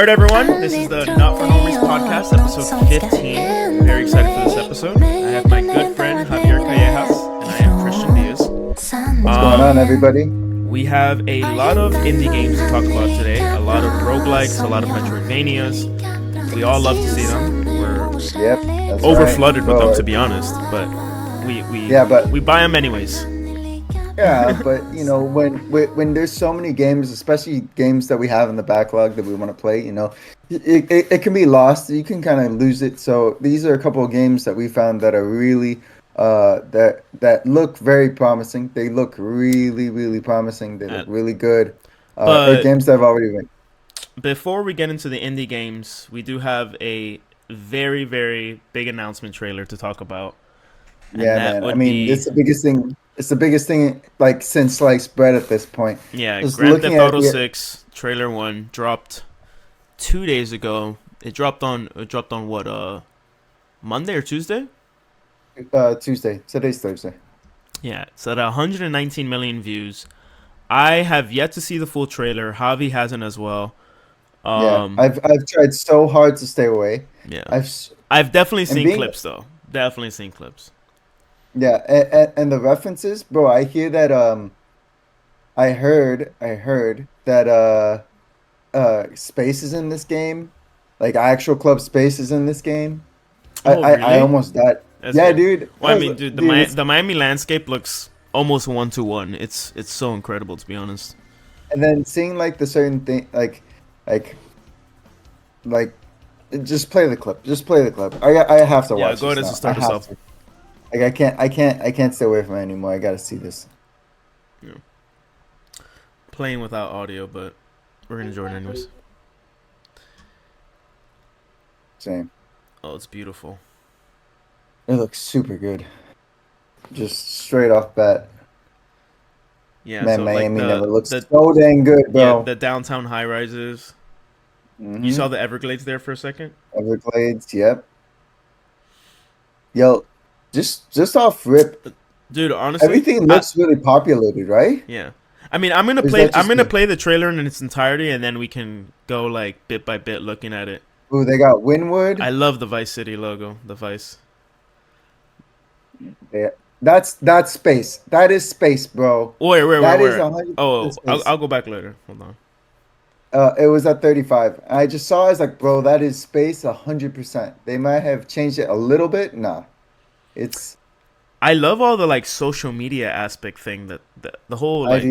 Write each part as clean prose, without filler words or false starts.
Alright everyone, this is the Not for Normies podcast, episode 15. Very excited for this episode. I have my good friend Javier Callejas, and I am Christian Diaz. What's going on, everybody? We have a lot of indie games to talk about today. A lot of rougelikes, a lot of Metroidvanias. We all love to see them. We're overflooded with them, to be honest, but we buy them anyways. Yeah, but you know, when there's so many games, especially games that we have in the backlog that we want to play, you know, it can be lost. You can kind of lose it. So these are a couple of games that we found that are really that look very promising. They look really promising. They look really good. They're games that have already been. Before we get into the indie games, we do have a very big announcement trailer to talk about. Yeah, man. I mean, it's the biggest thing. It's the biggest thing, like, since sliced bread at this point. Yeah, Grand Theft Auto 6 trailer 1 dropped 2 days ago. It dropped on what, Monday or Tuesday? Tuesday. Today's Thursday. Yeah, it's at 119 million views. I have yet to see the full trailer. Javi hasn't as well. Yeah, I've tried so hard to stay away. Yeah, I've definitely seen clips though. Definitely seen clips. Yeah, and the references, bro. I hear that. I heard that space is in this game, like actual club space is in this game. Oh, really? I almost died. That's yeah, good. dude. Well, I mean, dude, the Miami landscape looks almost 1-to-1. It's so incredible, to be honest. And then seeing like the certain thing, like, just play the clip. Just play the clip. I have to watch. Yeah, go ahead and start us off. Like I can't stay away from it anymore. I gotta see this. Yeah. Playing without audio, but we're gonna enjoy it anyways. Same. Oh, it's beautiful. It looks super good. Just straight off bat. Yeah, man, so Miami like never looks so dang good, bro. Yeah, the downtown high rises. Mm-hmm. You saw the Everglades there for a second? Everglades, yep. Yo, just off rip, dude. Honestly, everything looks really populated, right? Yeah, I mean, I'm gonna play the trailer in its entirety, and then we can go like bit by bit looking at it. Ooh, they got Wynwood. I love the Vice City logo. The Vice. Yeah, that's space. That is space, bro. Wait. Oh, I'll go back later. Hold on. It was at 35. I just saw it, I was like, bro, that is space 100%. They might have changed it a little bit. Nah. I love all the like social media aspect thing that the whole like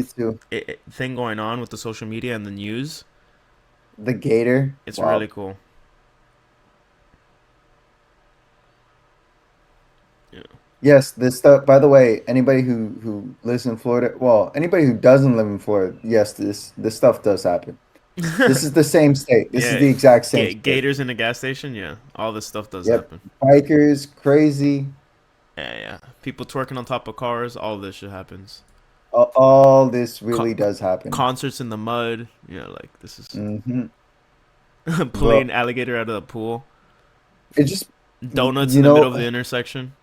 thing going on with the social media and the news. The gator. It's really cool. Yeah. Yes, this stuff. By the way, anybody who lives in Florida, well, anybody who doesn't live in Florida, yes, this stuff does happen. This is the same state. This is the exact same. State. Gators in a gas station. Yeah, all this stuff does happen. Bikers, crazy. Yeah. People twerking on top of cars. All this shit happens. All this really does happen. Concerts in the mud. Yeah, like this is pulling alligator out of the pool. It just donuts in the middle of the intersection.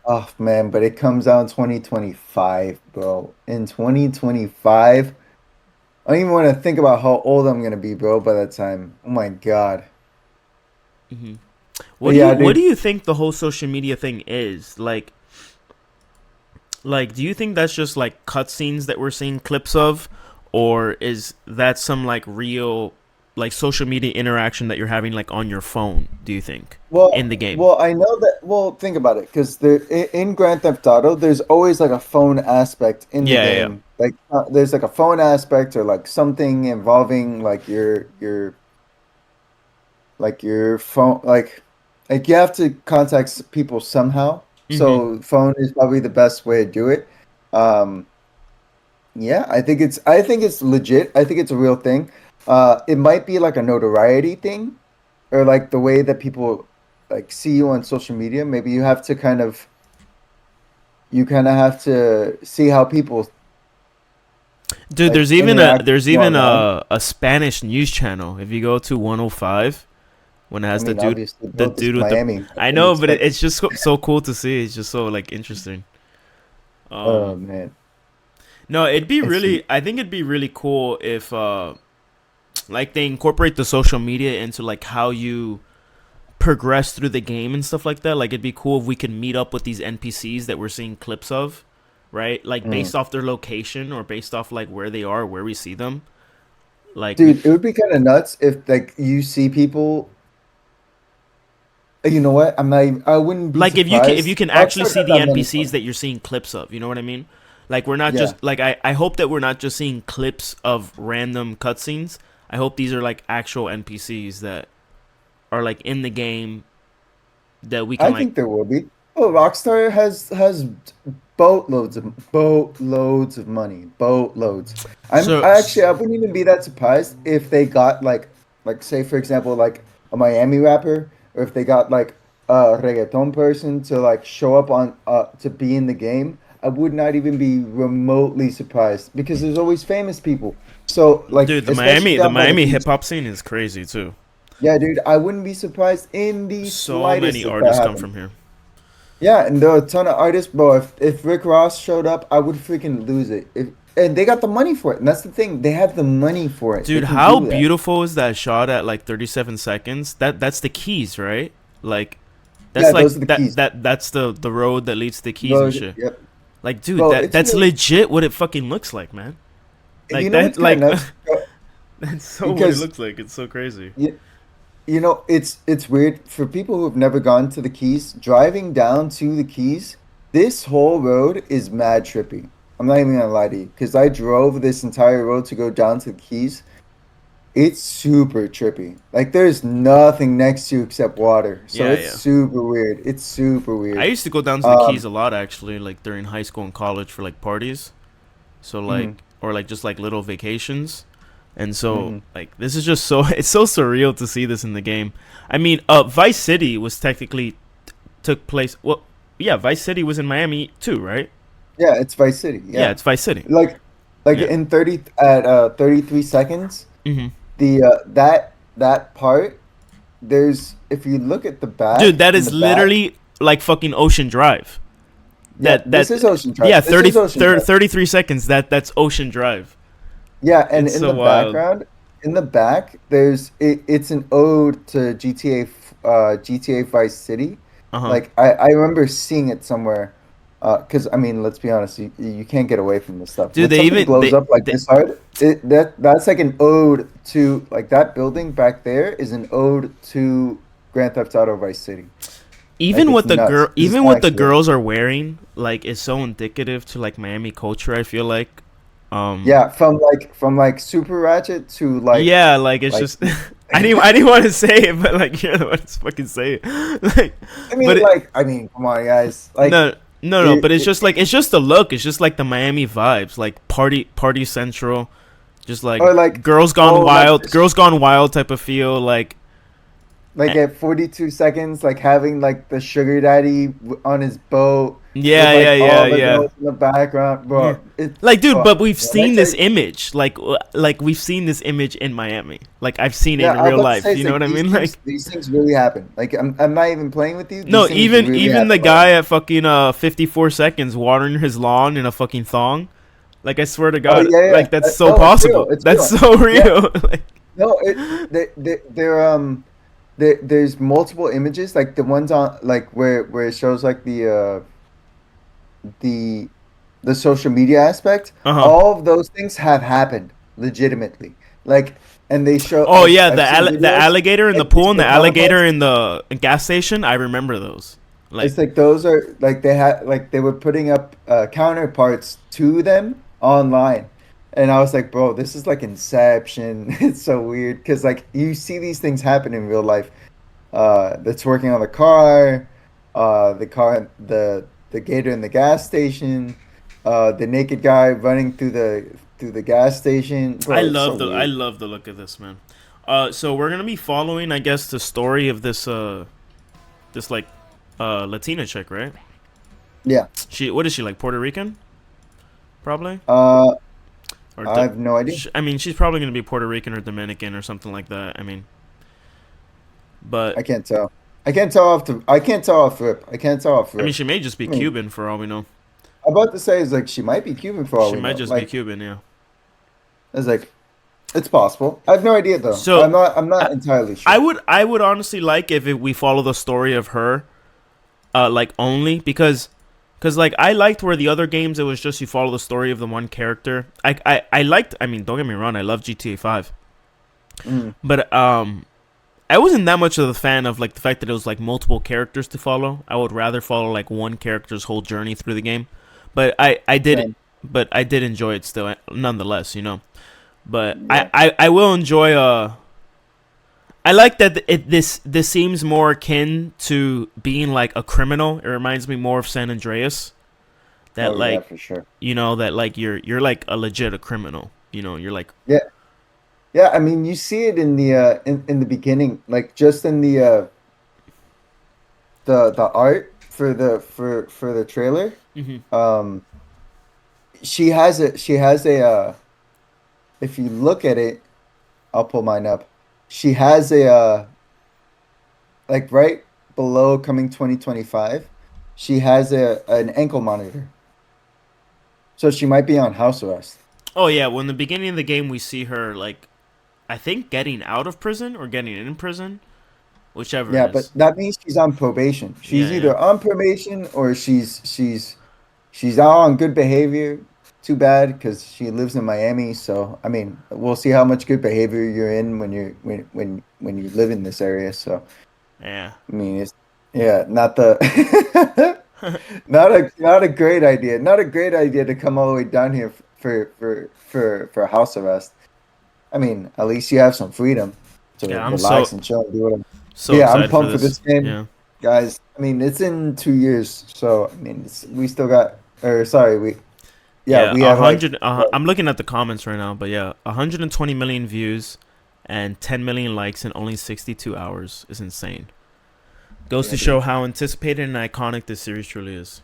Oh man, but it comes out in 2025, bro. In 2025, I don't even want to think about how old I'm gonna be, bro. By that time, oh my god. Mm-hmm. What do you think the whole social media thing is? Like, do you think that's just like cutscenes that we're seeing clips of, or is that some like real like social media interaction that you're having like on your phone? Do you think in the game? Well, I know that. Well, think about it, because in Grand Theft Auto, there's always like a phone aspect in the game. Yeah. Like there's like a phone aspect or like something involving like your phone, like you have to contact people somehow. Mm-hmm. So phone is probably the best way to do it. Yeah, I think it's legit. I think it's a real thing. It might be like a notoriety thing, or like the way that people like see you on social media. Maybe you have to kind of have to see how people. Dude, like, there's even a Spanish news channel. If you go to 105. When it has the dude with Miami. I know, but it's just so cool to see. It's just so like interesting. Oh man. No, it'd be really. I think it'd be really cool if like they incorporate the social media into like how you progress through the game and stuff like that. Like it'd be cool if we could meet up with these NPCs that we're seeing clips of, right? Like based off their location or based off like where they are, where we see them. Like, Dude, it would be kind of nuts if like you see people. You know what? I wouldn't be like surprised. if you can actually Rockstar see got the that money for NPCs it. that you're seeing clips of, you know what I mean? Like we're not Yeah. just like I hope that we're not just seeing clips of random cutscenes. I hope these are like actual NPCs that are like in the game that we can I like. think there will be. Oh, Rockstar has boatloads of money, boatloads. So I wouldn't even be that surprised if they got like say for example like a Miami rapper, or if they got like a reggaeton person to like show up on to be in the game. I would not even be remotely surprised because there's always famous people. So like dude, especially The down by the Miami beach. hip hop scene is crazy too. Yeah, dude, I wouldn't be surprised in the So many slightest if that artists come happened. from here. Yeah, and there are a ton of artists, bro. If Rick Ross showed up, I would freaking lose it. And they got the money for it, and that's the thing. They have the money for it. They Dude, can how do that. beautiful is that shot at like 37 seconds? That's the keys, right? Like that's Yeah, like those are the keys. that's the road that leads to the keys and Those, shit. yep, Like, dude, bro. It's that's really, legit what it fucking looks like, man. you Like know, that it's kind like of nuts bro, that's so what it because looks like. It's so crazy. you know it's weird for people who have never gone to the Keys. Driving down to the Keys, this whole road is mad trippy. I'm not even gonna lie to you because I drove this entire road to go down to the Keys. It's super trippy. Like there's nothing next to you except water. So Yeah, it's yeah. super weird. It's super I weird. used to go down to the Keys Um, a lot actually, like during high school and college for like parties. So like mhm, or like just like little vacations. And so mhm. like this is just so it's so surreal to see this in the game. I mean, Vice City was technically took place well yeah, Vice City was in Miami too, right? Yeah, it's Vice City. Yeah, Yeah. it's Vice City. Like Yeah. in 33 seconds, hmm the that part there's if you look at the Dude, back that in is the back, literally like fucking Ocean Drive. yeah, That this is Ocean yeah, Drive. This is Ocean Drive. 33 seconds. That's Ocean Drive. Yeah, and It's in so the wild. background, in the back, it's an ode to GTA Vice City. Uh-huh. Like I remember seeing it somewhere. Because I mean, let's be honest, you can't get away from this stuff. Dude, When they something even blows up like this hard, that's like an ode to like that building back there is an ode to Grand Theft Auto Vice City. Like it's nuts. This is even what the actually girls are wearing like is so indicative to like Miami culture, I feel like. Um yeah, from like Super Ratchet to yeah, like it's like just I didn't want to say it, but like you're the one to fucking say it. Like but it, I mean, come on, guys. Like no, but it's just like it's just the look. It's just like the Miami vibes, like party central, just or like girls gone wild type of feel. like Eh, at 42 seconds, like having like the sugar daddy on his boat with like yeah, all the yeah. girls in the background, Yeah. bro. It's Like, dude, bro, but we've when I seen tell this you, image. Like we've seen this image in Miami. Like I've seen it yeah, in I was real about to say, life. it's You know like what I mean? Like these things really happen. Like I'm not even playing with you. no, These things really even the happen, guy bro. at fucking 54 seconds watering his lawn in a fucking thong. Like I swear to Oh God, yeah, yeah. like that's so No, it's real. possible. It's That's real. so Yeah, real. Like no, there's multiple images like the ones on like where it shows like the the social media aspect. uh-huh. All of those things have happened legitimately. Like, and they show Oh yeah, I've seen the videos alligator in the and pool and the the alligator counterparts. in the gas station. I remember those. It's Like like those are like they had like they were putting up counterparts to them online. And I was like, bro, this is like Inception. It's so weird because like you see these things happen in real life. That's working on the car, the gator in the gas station, the naked guy running through the gas station. Bro, it's so I weird. love the look of this, man. So we're gonna be following, I guess, the story of this like Latina chick, right? Yeah. She what is she like Puerto Rican? Probably Uh, or I have no idea. I mean, she's probably gonna be Puerto Rican or Dominican or something like that. I mean, but I can't tell. I can't tell off rip. I can't tell off I mean, rip. she may just be I mean, Cuban for all we know. I'm about to say is like she might be Cuban for all She we might know. just be Like Cuban, yeah. it's like It's possible. I have no idea though. So I'm not entirely I sure. would I would honestly like if we follow the story of her, like only because like I liked where the other games it was just you follow the story of the one character. I liked. I mean, don't get me wrong. I love GTA 5, Mm. but I wasn't that much of a fan of like the fact that it was like multiple characters to follow. I would rather follow like one character's whole journey through the game. But I did Same. but I did enjoy it still nonetheless, you know. But Yeah. I will enjoy I like that this seems more akin to being like a criminal. It reminds me more of San Andreas. Oh That yeah, like for sure. you know that like you're like a legit a criminal. You know, you're like Yeah. Yeah, I mean, you see it in the in the beginning, like just in the art for the trailer. hmm Um, she has a if you look at it, I'll pull mine up. She has a like right below coming 2025, she has a an ankle monitor. So she might be on house arrest. Oh yeah, well in the beginning of the game we see her like I think getting out of prison or getting in prison, whichever it Yeah, but is. that means she's on probation. She's Yeah, yeah. either on probation or she's out on good behavior. Too bad because she lives in Miami. So I mean, we'll see how much good behavior you're in when when you live in this area. So Yeah. I mean, it's yeah, not the not a great idea. Not a great idea to come all the way down here for house arrest. I mean, at least you have some freedom to Yeah, I'm relax and chill and do whatever. But so yeah, I'm excited for pumped for this this. game, Yeah. guys. I mean, it's in 2 years, so I mean, we still got. Or sorry, Yeah, we a have like hundred. what, I'm looking at the comments right now, but yeah, 120 million views and 10 million likes in only 62 hours is insane. Goes yeah, to show dude. how anticipated and iconic this series truly is.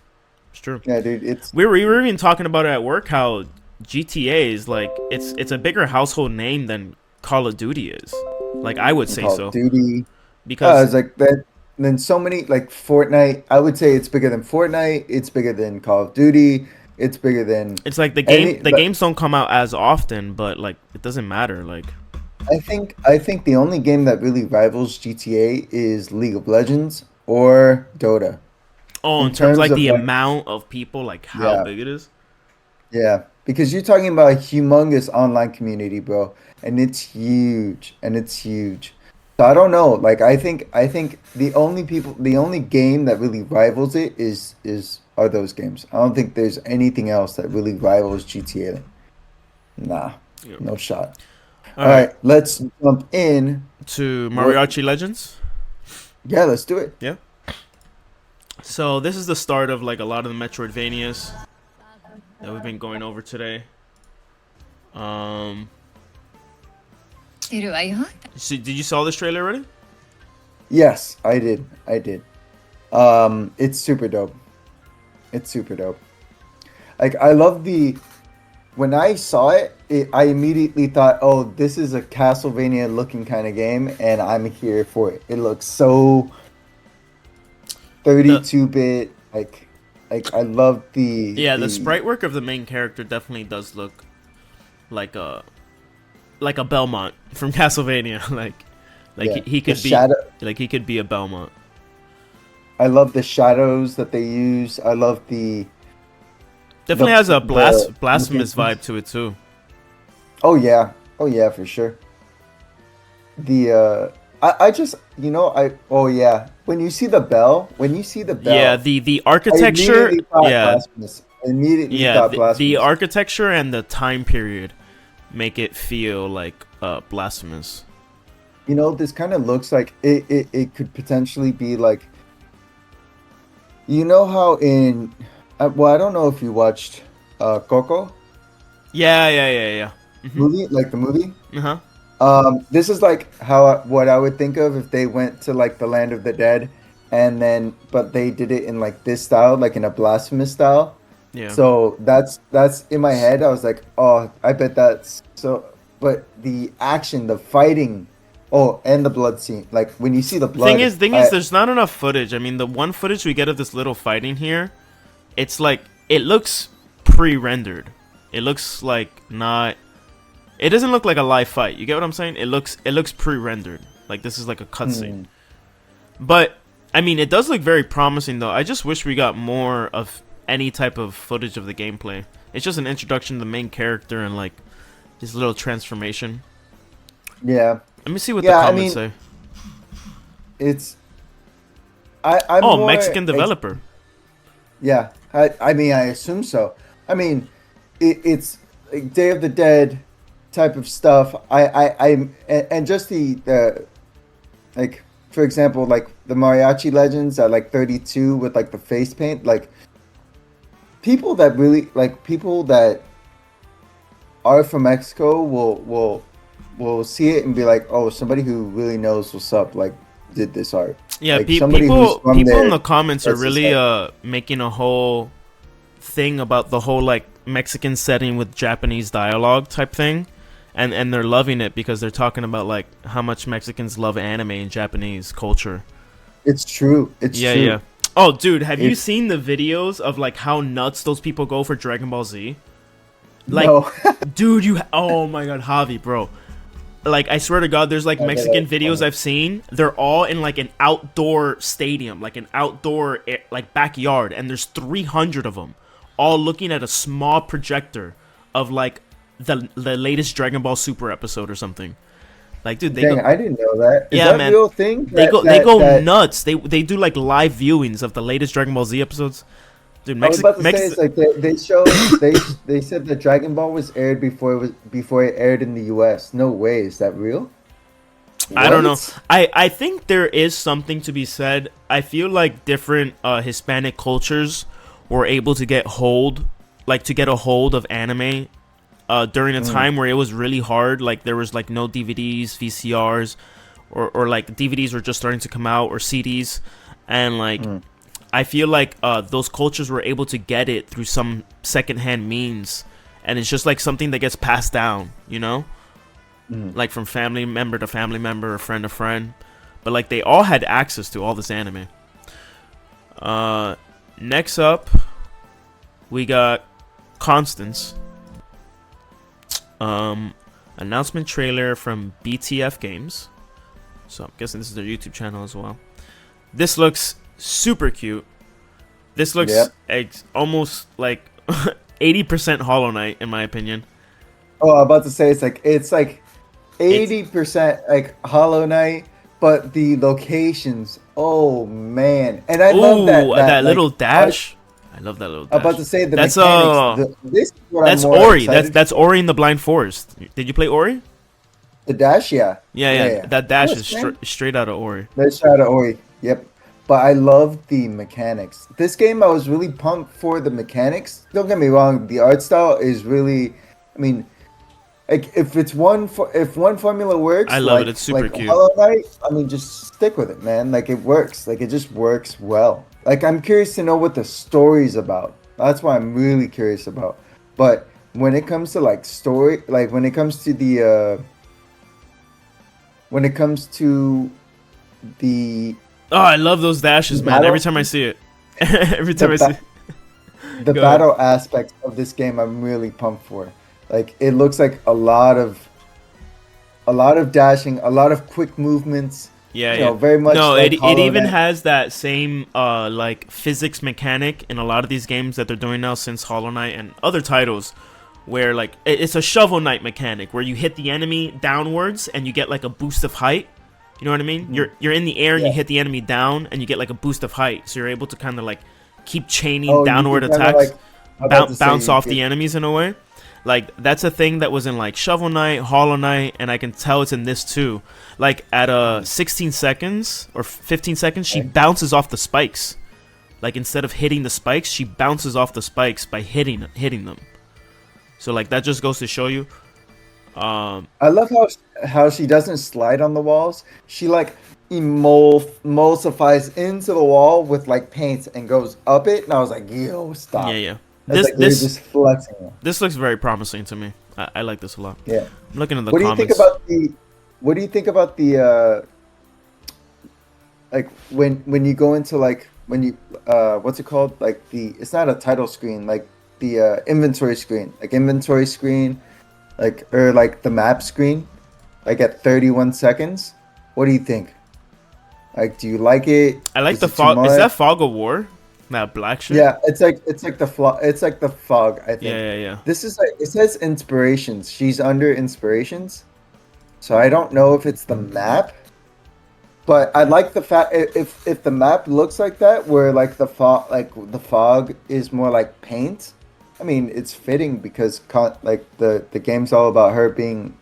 It's true. Yeah, dude. It's We were even talking about it at work how GTA is like it's a bigger household name than Call of Duty is. Like I would say Call of so Duty. because It's like that. Then so many like Fortnite. I would say it's bigger than Fortnite. It's bigger than Call of Duty. It's bigger than it's like any. the games don't come out as often, but like it doesn't matter. Like I think the only game that really rivals GTA is League of Legends or Dota oh, in in terms terms like of the like amount of people, like how yeah, big it is. yeah, because you're talking about a humongous online community, bro, and it's huge and it's huge. So I don't know, like I think the only game that really rivals it is are those games. I don't think there's anything else that really rivals GTA. Nah, Yeah. no shot. All All right, right, let's jump in. to What? Mariachi Legends. Yeah, let's do it. Yeah. So this is the start of like a lot of the Metroidvanias that we've been going over today. Um, so did you saw this trailer already? Yes, I did. I did. It's super dope. It's super dope. Like I love the when I saw I immediately thought, "Oh, this is a Castlevania looking kind of game," and I'm here for it. It looks so The 32-bit. Like I love yeah, the the sprite work of the main character definitely does look like a Belmont from Castlevania. Like yeah he the could be shadow. like he could be a Belmont. I love the shadows that they use. I love Definitely has a the blasphemous locations. vibe to it too. Oh yeah, for sure. The I just I oh yeah, when you see the Yeah, bell, the I architecture. immediately thought Yeah, blasphemous. I immediately yeah. thought The blasphemous. architecture and the time period make it feel like blasphemous. This kind of looks like it could potentially be like how in well, I don't know if you watched Coco Yeah, yeah, yeah, yeah. movie, like the movie. Uh huh. This is like what I would think of if they went to like the land of the dead, and then but they did it in like this style, like in a blasphemous style. Yeah. So that's in my head. I was like, oh, I bet that's so. But the action, the fighting, oh, and the blood scene. Like when you see the blood, Thing is, there's not enough footage. I mean, the one footage we get of this little fighting here, it's like it looks pre-rendered. It looks like not It doesn't look like a live fight. You get what I'm saying? It looks pre-rendered. Like this is like a cutscene. But I mean, it does look very promising though. I just wish we got more of any type of footage of the gameplay. It's just an introduction to the main character and like his little transformation. Yeah. Let me see what the comments say. It's I'm Mexican developer. Yeah, I mean, I assume so. I mean, it's like Day of the Dead type of stuff. And just the like, for example, like the Mariachi Legends at like 32 with like the face paint, like people that are from Mexico will see it and be like, oh, somebody who really knows what's up, like, did this art. Yeah, like, people in the comments are really making a whole thing about the whole like Mexican setting with Japanese dialogue type thing, and they're loving it because they're talking about like how much Mexicans love anime and Japanese culture. It's true. It's true. Yeah. Oh, dude, have you seen the videos of like how nuts those people go for Dragon Ball Z? Like, no. Dude, oh my god, Javi, bro. Like, I swear to God, there's like Mexican videos I've seen. They're all in like an outdoor stadium, like an outdoor like backyard, and there's 300 of them, all looking at a small projector of like the latest Dragon Ball Super episode or something. Like, dude, I didn't know that. Is that man. Real thing? They go nuts. They do like live viewings of the latest Dragon Ball Z episodes. Dude, I was about to say, it's like they said that Dragon Ball was aired before it aired in the US. No way, is that real? I don't know. I think there is something to be said. I feel like different Hispanic cultures were able to get a hold of anime during a time where it was really hard. Like there was like no DVDs, VCRs, or like DVDs were just starting to come out, or CDs, and like. I feel like those cultures were able to get it through some secondhand means, and it's just like something that gets passed down, you know, like from family member to family member, or friend to friend. But like they all had access to all this anime. Next up, we got Constance. Announcement trailer from BTF Games. So I'm guessing this is their YouTube channel as well. This looks super cute. This looks almost like 80% Hollow Knight in my opinion. Oh, I'm about to say it's like 80% like Hollow Knight, but the locations. Oh man, and I love that little dash. I love that little dash. I'm about to say that's mechanics. This is what that's Ori. That's Ori in the Blind Forest. Did you play Ori? The dash, yeah. That dash is straight out of Ori. That's straight out of Ori. Yep. But I love the mechanics. This game, I was really pumped for the mechanics. Don't get me wrong, the art style is really, I mean, like if one formula works, I love it. It's super cute. Hollow Knight, I mean, just stick with it, man. Like it works. Like it just works well. Like I'm curious to know what the story's about. That's what I'm really curious about. But when it comes to like story, like when it comes to the Oh, I love those dashes, man. Every time I see it. Every time I see it. The battle aspect of this game I'm really pumped for. Like it looks like a lot of dashing, a lot of quick movements. Yeah. Very much. No, like it even has that same like physics mechanic in a lot of these games that they're doing now since Hollow Knight and other titles, where like it's a Shovel Knight mechanic where you hit the enemy downwards and you get like a boost of height. You know what I mean? You're in the air and you hit the enemy down and you get like a boost of height, so you're able to kind of like keep chaining downward attacks, bounce off the enemies in a way. Like that's a thing that was in like Shovel Knight, Hollow Knight, and I can tell it's in this too. Like at 16 seconds or 15 seconds, she bounces off the spikes. Like instead of hitting the spikes, she bounces off the spikes by hitting them. So like that just goes to show you. I love how she doesn't slide on the walls. She like emulsifies into the wall with like paint and goes up it. And I was like, yo, stop. Yeah. This just flexing. This looks very promising to me. I like this a lot. Yeah. I'm looking at the comments. What do you think about the like when you go into like when you what's it called? Like it's not a title screen, like the inventory screen. like or like the map screen, like at 31 seconds. What do you think? Like, do you like it? I like Is the it too fog. Is much? that fog of war? That black shit. Yeah, it's like the fog. I Yeah, think yeah, yeah. this is like it says inspirations. She's under inspirations, so I don't know if it's the map. But I like the fact if the map looks like that, where like the fog is more like paint. I mean, it's fitting because like the game's all about her being,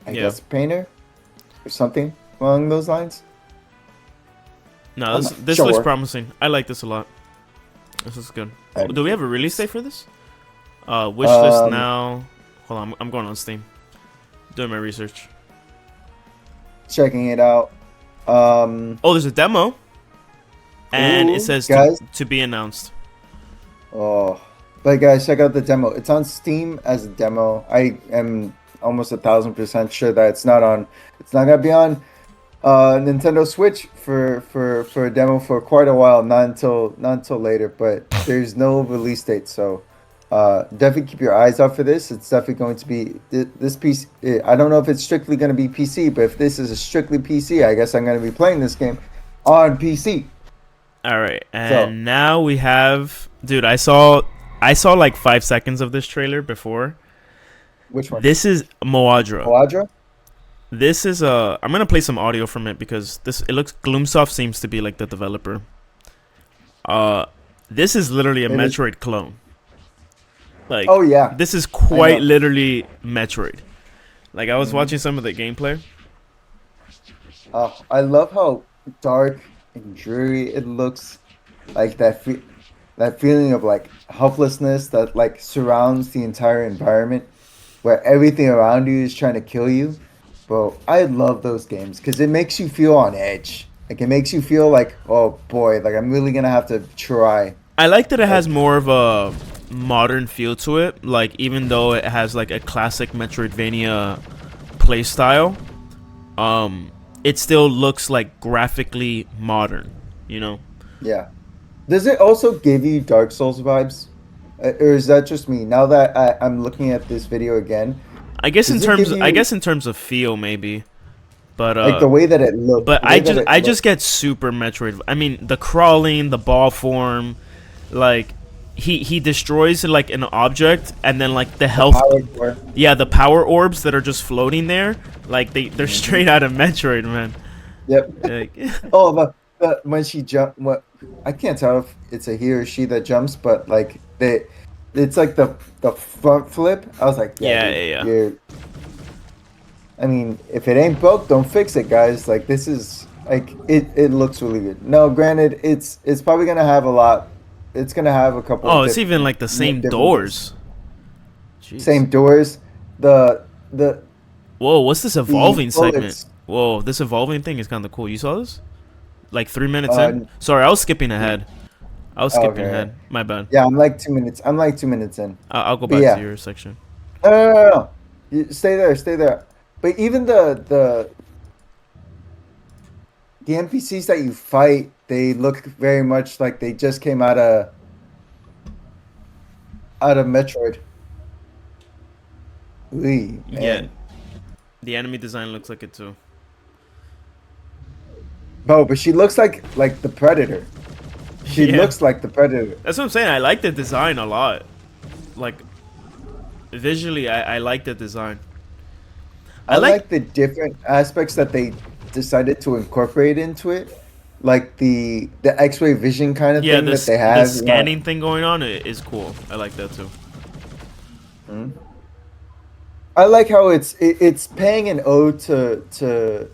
I Yeah. guess, a painter or something along those lines. No, I'm this not this looks sure. promising. I like this a lot. This is good. Um, Do we have a release date for this? Wish list Um, now. Hold on, I'm going on Steam. Doing my research. checking it out. Oh, there's a demo, and it Ooh, says guys. to be announced. Oh, but guys, check out the demo. It's on Steam as a demo. I am almost 1,000% sure that it's not on. It's not gonna be on Nintendo Switch for a demo for quite a while. Not until later. But there's no release date, so definitely keep your eyes out for this. It's definitely going to be this piece. I don't know if it's strictly going to be PC, but if this is a strictly PC, I guess I'm going to be playing this game on PC. All right, and now we have, dude. I saw like 5 seconds of this trailer before. Which one? This is Moadra. Moadra? This is I'm gonna play some audio from it because it looks Gloomsoft seems to be like the developer. This is literally a Metroid clone. Like, oh yeah, this is quite literally Metroid. Like, I was watching some of the gameplay. I love how dark and dreary it looks. Like that feeling of like helplessness that like surrounds the entire environment, where everything around you is trying to kill you. Bro, I love those games because it makes you feel on edge. Like it makes you feel like, oh boy, like I'm really gonna have to try. I like that it has more of a modern feel to it. Like, even though it has like a classic Metroidvania play style, it still looks like graphically modern, you know? Yeah. Does it also give you Dark Souls vibes? Or is that just me? Now that I'm looking at this video again, I guess in terms of feel, maybe. But like the way that it looks. But I just get super Metroid. I mean, the crawling, the ball form, like he destroys like an object, and then like the health. Yeah, the power orbs that are just floating there, like they're straight out of Metroid, man. Yep. Like, oh, the when she what I can't tell if it's a he or she that jumps, but like it's like the front flip. I was like, yeah. I mean, if it ain't broke, don't fix it, guys. Like this is like it looks really good. No, granted, it's probably gonna have a lot. It's gonna have a couple. Oh, it's even like the same doors. Jeez. Same doors. The Whoa, what's this evolving segment? Whoa, this evolving thing is kind of cool. You saw this? Like 3 minutes in. Sorry, I was skipping ahead. Ahead. My bad. Yeah, I'm like 2 minutes. I'm like 2 minutes in. I'll go back to your section. No. Stay there. But even the NPCs that you fight, they look very much like they just came out of Metroid. Ooh, yeah, the enemy design looks like it too. Oh, but she looks like the Predator. She looks like the Predator. That's what I'm saying. I like the design a lot. Like, visually, I like the design. I like the different aspects that they decided to incorporate into it, like the X-ray vision kind of thing that they have. The scanning thing going on is cool. I like that too. Mm-hmm. I like how it's paying an ode to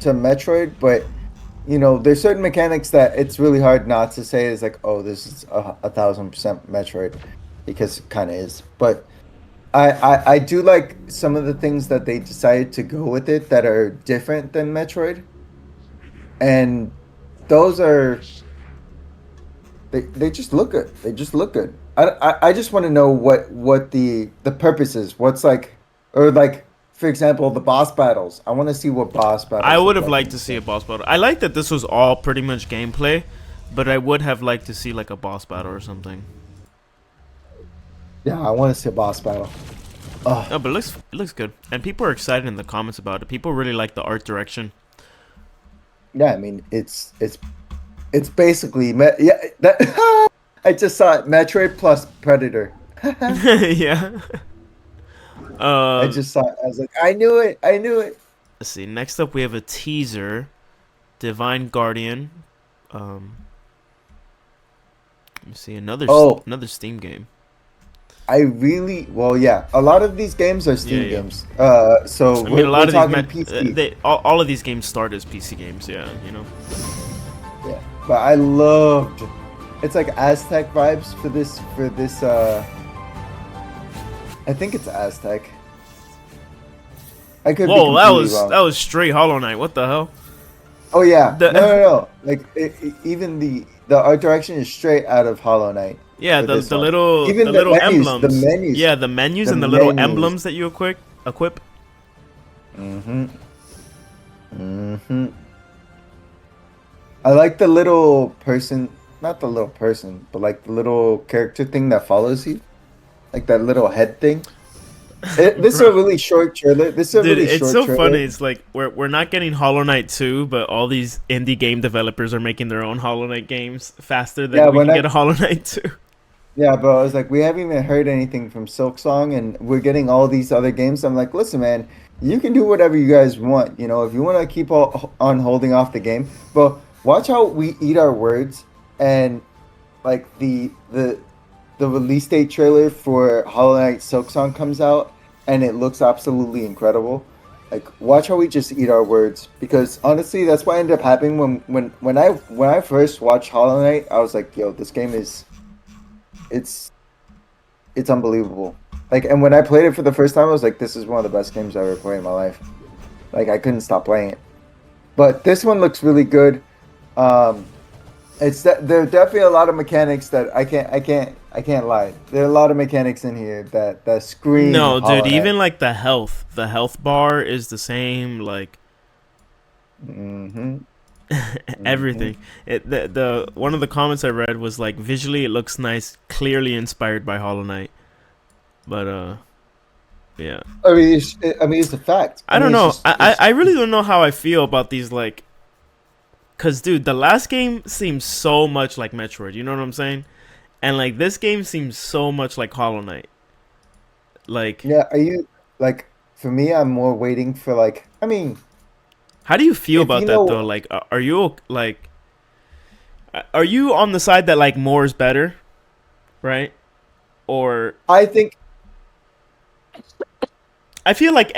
Metroid, but you know there's certain mechanics that it's really hard not to say is like, oh, this is 1,000% Metroid, because it kind of is, but. I do like some of the things that they decided to go with it that are different than Metroid, and those are they just look good. They just look good. I just want to know what the purpose is. What's like, or like for example the boss battles. I want to see what boss battles. I would have liked to see a boss battle. I like that this was all pretty much gameplay, but I would have liked to see like a boss battle or something. Yeah, I want to see a boss battle. Oh, No, but it looks good, and people are excited in the comments about it. People really like the art direction. yeah. I mean, it's basically yeah. That I just saw it. Metroid plus Predator. Yeah. I Um, just saw it. I was like, I knew it. I knew it. let's see. Next up, we have a teaser, Divine Guardian. Um, let me see Oh, another Steam game. I really well, yeah. A lot of these games are Yeah, Steam yeah. games. So I mean, a we're lot of these talking PC. they all of these games start as PC games. Yeah, you know. Yeah, but I loved. It's like Aztec vibes for this. For this, I think it's Aztec. I could be Whoa, completely that wrong. was straight Hollow Knight. What the hell? Oh yeah, no, The no, no. Like even the art direction is straight out of Hollow Knight yeah, for this one. the Even little the emblems. menus, Yeah, the menus the and the little menus. emblems that you equip. Mm-hmm. Mm-hmm. I like the little person, not the little person, but like the little character thing that follows you, like that little head thing. This is a Bro, really short trailer. This is a dude, really it's short so trailer. funny. It's like we're not getting Hollow Knight 2, but all these indie game developers are making their own Hollow Knight games faster Yeah, than we when can I get a Hollow Knight 2. yeah, bro, I was like, we haven't even heard anything from Silksong, and we're getting all these other games. I'm like, listen, man, you can do whatever you guys want. You know, if you want to keep on holding off the game, but watch how we eat our words and like the release date trailer for Hollow Knight Silksong comes out and it looks absolutely incredible. Like watch how we just eat our words because honestly that's what ended up happening when I first watched Hollow Knight, I was like, yo, this game is it's it's unbelievable. Like and when I played it for the first time I was like, this is one of the best games I ever played in my life. Like I couldn't stop playing it. But this one looks really good. Um there are definitely a lot of mechanics that I can't lie. There are a lot of mechanics in here that scream No, dude, Hollow Knight. even like the health bar is the same. Like Mm-hmm. Mm-hmm. everything. The one of the comments I read was like visually it looks nice, clearly inspired by Hollow Knight. But yeah. I mean, it's a fact. I I don't mean, know. it's I really don't know how I feel about these like cuz dude, the last game seems so much like Metroid, you know what I'm saying? And like this game seems so much like Hollow Knight. Like yeah. Are you like for me? I'm more waiting for like. I mean, how do you feel if about you that though? know, Like are you like are you on the side that like more is better, right? Or I think.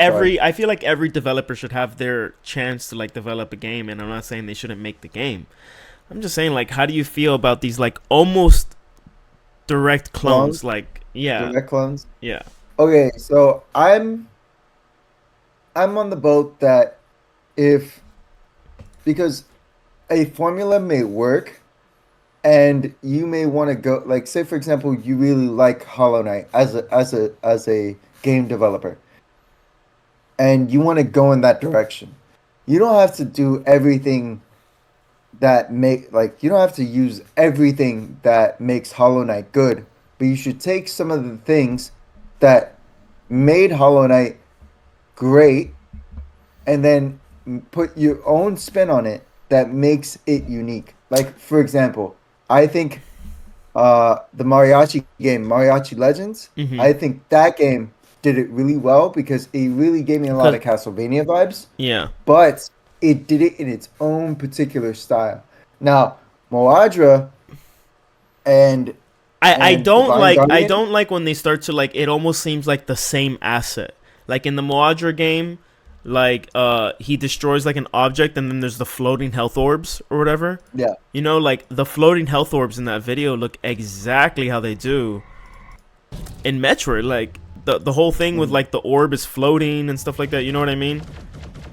Sorry. I feel like every developer should have their chance to like develop a game, and I'm not saying they shouldn't make the game. I'm just saying like how do you feel about these like almost direct clones? Clones, Like yeah, direct clones. yeah. Okay, so I'm on the boat that if because a formula may work and you may want to go like say for example you really like Hollow Knight as a game developer and you want to go in that direction. You don't have to do everything that make like you don't have to use everything that makes Hollow Knight good, but you should take some of the things that made Hollow Knight great and then put your own spin on it that makes it unique. Like for example, I think the Mariachi game, Mariachi Legends, Mhm. I think that game did it really well because it really gave me a lot Cuz of Castlevania vibes, yeah. but it did it in its own particular style. Now, Moadra and Divine I Guardian, don't like when they start to like it almost seems like the same asset. Like in the Moadra game, like he destroys like an object and then there's the floating health orbs or whatever. yeah. You know, like the floating health orbs in that video look exactly how they do in Metroid. Like the whole thing with Mhm. like the orb is floating and stuff like that. You know what I mean?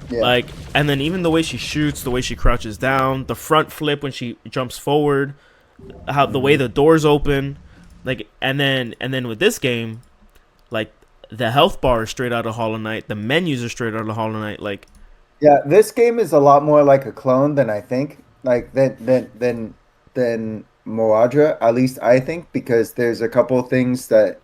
Yeah. Like, and then even the way she shoots, the way she crouches down, the front flip when she jumps forward, how the way Mhm. the doors open, like, and then with this game, like the health bar is straight out of Hollow Knight, the menus are straight out of Hollow Knight. Like, Yeah, this game is a lot more like a clone than I think. Like than Moadra, at least I think, because there's a couple things that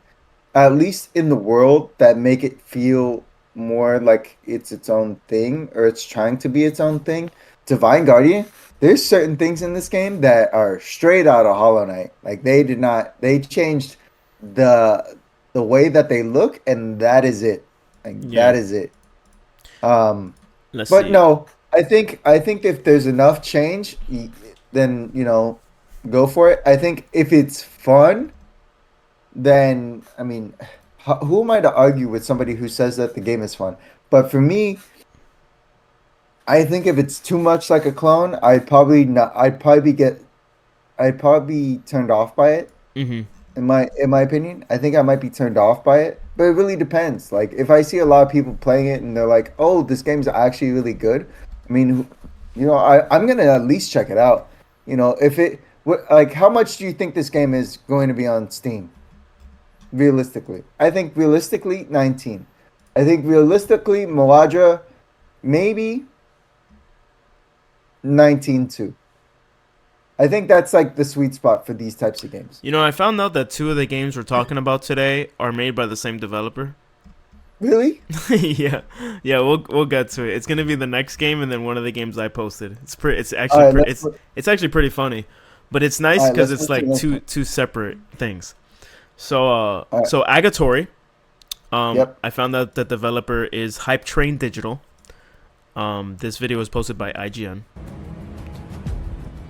at least in the world, that make it feel more like it's its own thing or it's trying to be its own thing. Divine Guardian, there's certain things in this game that are straight out of Hollow Knight. Like they did not, they changed the the way that they look, and that is it. Like Yeah. that is it. Um, Let's but see. no, I think if there's enough change, then go for it. I think if it's fun, then I mean, who am I to argue with somebody who says that the game is fun? But for me, I think if it's too much like a clone, I'd probably not. I'd probably be turned off by it. Hmm. In my opinion, I think I might be turned off by it. But it really depends. Like if I see a lot of people playing it and they're like, "Oh, this game's actually really good," I mean, I'm gonna at least check it out. If like, how much do you think this game is going to be on Steam? Realistically, I think realistically 19. I think realistically Moadra maybe 19 too. I think that's like the sweet spot for these types of games. I found out that two of the games we're talking about today are made by the same developer. Really? Yeah, yeah. We'll get to it. It's gonna be the next game, and then one of the games I posted. It's All actually right, it's actually pretty funny, but it's nice all right, because let's it's move to the like next two one. two separate things. So All right. so Agatori. Yep. I found out the developer is Hype Train Digital. This video was posted by IGN.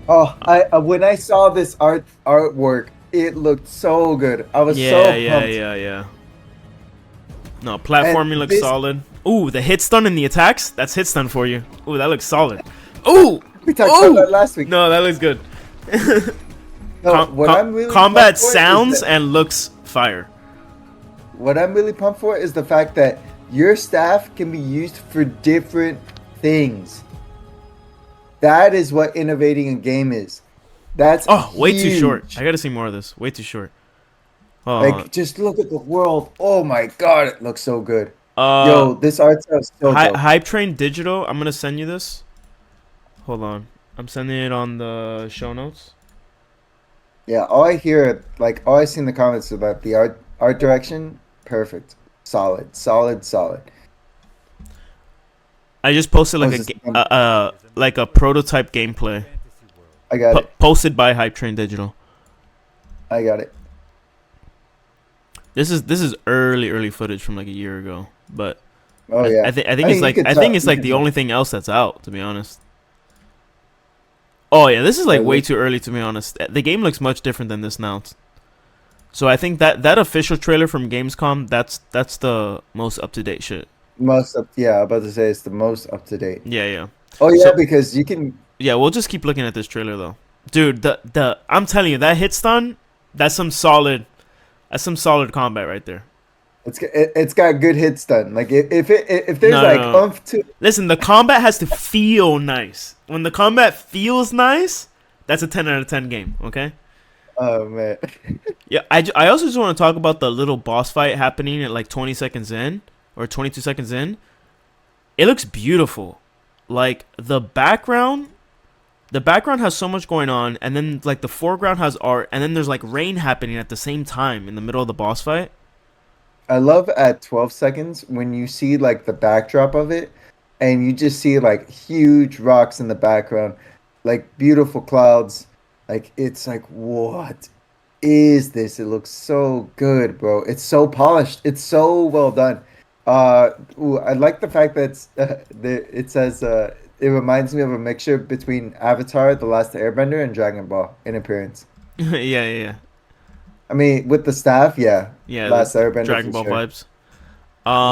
Oh, I when I saw this artwork, it looked so good. I was so pumped. Yeah. No, And platforming looks this solid. Ooh, the hit stun and the attacks. That's hit stun for you. Ooh, that looks solid. Ooh, we talked about that ooh. last week. No, that looks good. No, what I'm really Combat pumped for sounds and looks fire. what I'm really pumped for is the fact that your staff can be used for different things. That is what innovating a game is. That's Oh, way too short. huge. I gotta see more of this. Way too short. Like, just look at the world. Oh my god, it looks so good. Uh, Yo, this art style is so dope. Hype Train Digital. I'm gonna send you this. Hold on. I'm sending it on the show notes. Yeah, all I see in the comments about the art direction, perfect. Solid, solid, solid. I just posted Oh, like is this like a prototype gameplay I got it. posted by Hype Train Digital. I got it. This is early footage from like a year ago, but Oh yeah. I think I it's mean, you like could I tell. think it's You like could the tell. only thing else that's out, to be honest. Oh yeah, this is like Oh, way yeah. too early, to be honest. The game looks much different than this now. So I think that official trailer from Gamescom, that's the most up to date shit. Yeah, I'm about to say it's the most up to date. Yeah. Oh yeah, So because you can. yeah, we'll just keep looking at this trailer though, dude. The I'm telling you, that hit stun, that's some solid, combat right there. It's got good hits done. Like if there's No, like no, no. oomph to. Listen, the combat has to feel nice. When the combat feels nice, that's a 10 out of 10 game. Okay. Oh man. Yeah, I also just want to talk about the little boss fight happening at like 20 seconds in or 22 seconds in. It looks beautiful. Like the background has so much going on, and then like the foreground has art, and then there's like rain happening at the same time in the middle of the boss fight. I love at 12 seconds when you see like the backdrop of it and you just see like huge rocks in the background, like beautiful clouds. Like it's like, what is this? It looks so good, bro. It's so polished. It's so well done. I like the fact that it says it reminds me of a mixture between Avatar, The Last Airbender, and Dragon Ball in appearance. Yeah. I mean, with the staff, yeah, Yeah, Last the Airbender Dragon for Ball sure. vibes.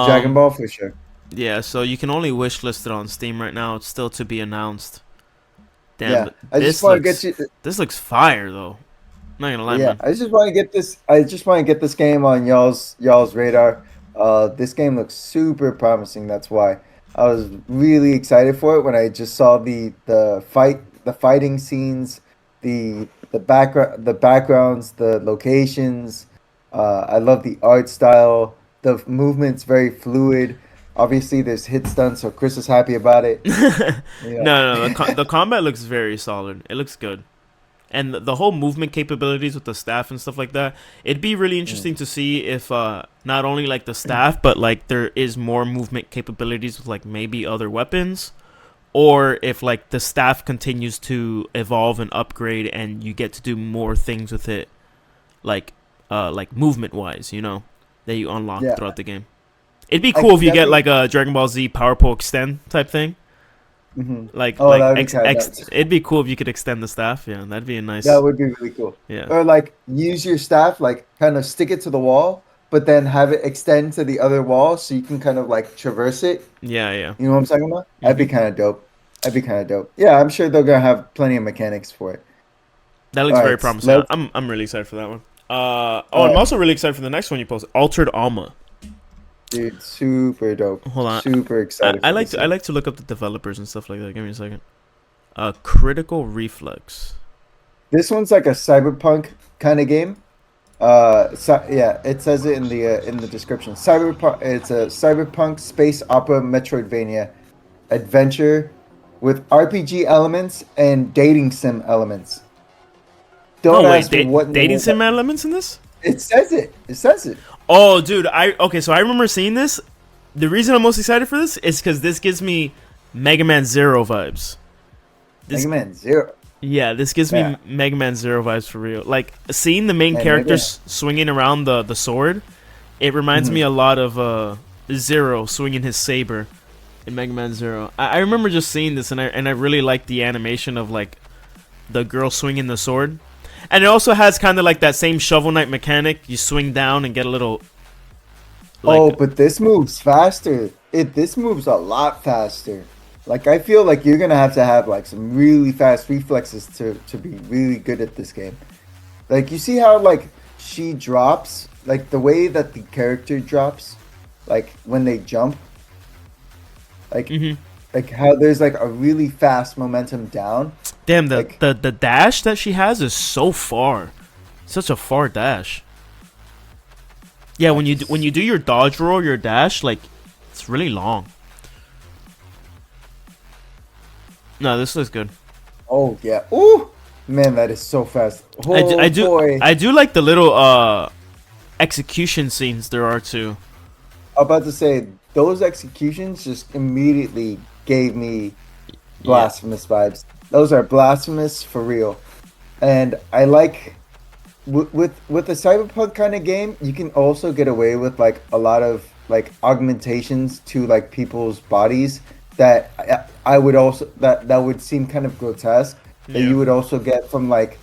Dragon Um, Ball for sure. yeah, so you can only wish list it on Steam right now. It's still to be announced. Damn, Yeah, but I just want to get you. this looks fire though. Not gonna lie, Yeah, man. I just want to get this. I just want to get this game on y'all's radar. This game looks super promising. That's why I was really excited for it when I just saw the fighting scenes, the backgrounds, the locations. I love the art style. The movement's very fluid. Obviously, there's hit stun, so Chris is happy about it. No, Yeah. no, the combat looks very solid. It looks good. and the whole movement capabilities with the staff and stuff like that. It'd be really interesting to see if not only like the staff, but like there is more movement capabilities with like maybe other weapons, or if like the staff continues to evolve and upgrade, and you get to do more things with it, like movement wise, you know, that you unlock throughout the game. It'd be cool if you get like a Dragon Ball Z Power Pole Extend type thing. Mm-hmm. Like, it'd be cool if you could extend the staff. Yeah, that'd be a nice. That would be really cool. Yeah. Or like use your staff, like kind of stick it to the wall, but then have it extend to the other wall so you can kind of like traverse it. Yeah. You know what I'm talking about? That'd be kind of dope. Yeah, I'm sure they're gonna have plenty of mechanics for it. That looks very promising. I'm really excited for that one. I'm also really excited for the next one you posted, Altered Alma. Dude, super dope. Hold on. Super excited. I like to look up the developers and stuff like that. Give me a second. Critical Reflex. This one's like a cyberpunk kind of game. It says it in the description. Cyberpunk. It's a cyberpunk space opera Metroidvania adventure with RPG elements and dating sim elements. Dating sim elements in this? It says it. Oh, dude, so I remember seeing this. The reason I'm most excited for this is because this gives me Mega Man Zero vibes. Mega Man Zero? Yeah, this gives me Mega Man Zero vibes for real. Like, seeing the main character swinging around the sword, it reminds me a lot of Zero swinging his saber in Mega Man Zero. I remember just seeing this, and I really like the animation of, like, the girl swinging the sword. And it also has kind of like that same Shovel Knight mechanic. You swing down and get a little... but this moves faster. This moves a lot faster. Like, I feel like you're going to have like some really fast reflexes to be really good at this game. Like, you see how like she drops? Like, the way that the character drops, like when they jump. Like, like how there's like a really fast momentum down. Damn, the dash that she has is so far. Such a far dash. Yeah, when you do your dodge roll, your dash, like, it's really long. No, this looks good. Oh yeah. Ooh, man, that is so fast. I do like the little execution scenes there are too. I'm about to say those executions just immediately gave me blasphemous vibes. Those are blasphemous for real. And I like with a cyberpunk kind of game, you can also get away with like a lot of like augmentations to like people's bodies that I would also that would seem kind of grotesque. That you would also get from like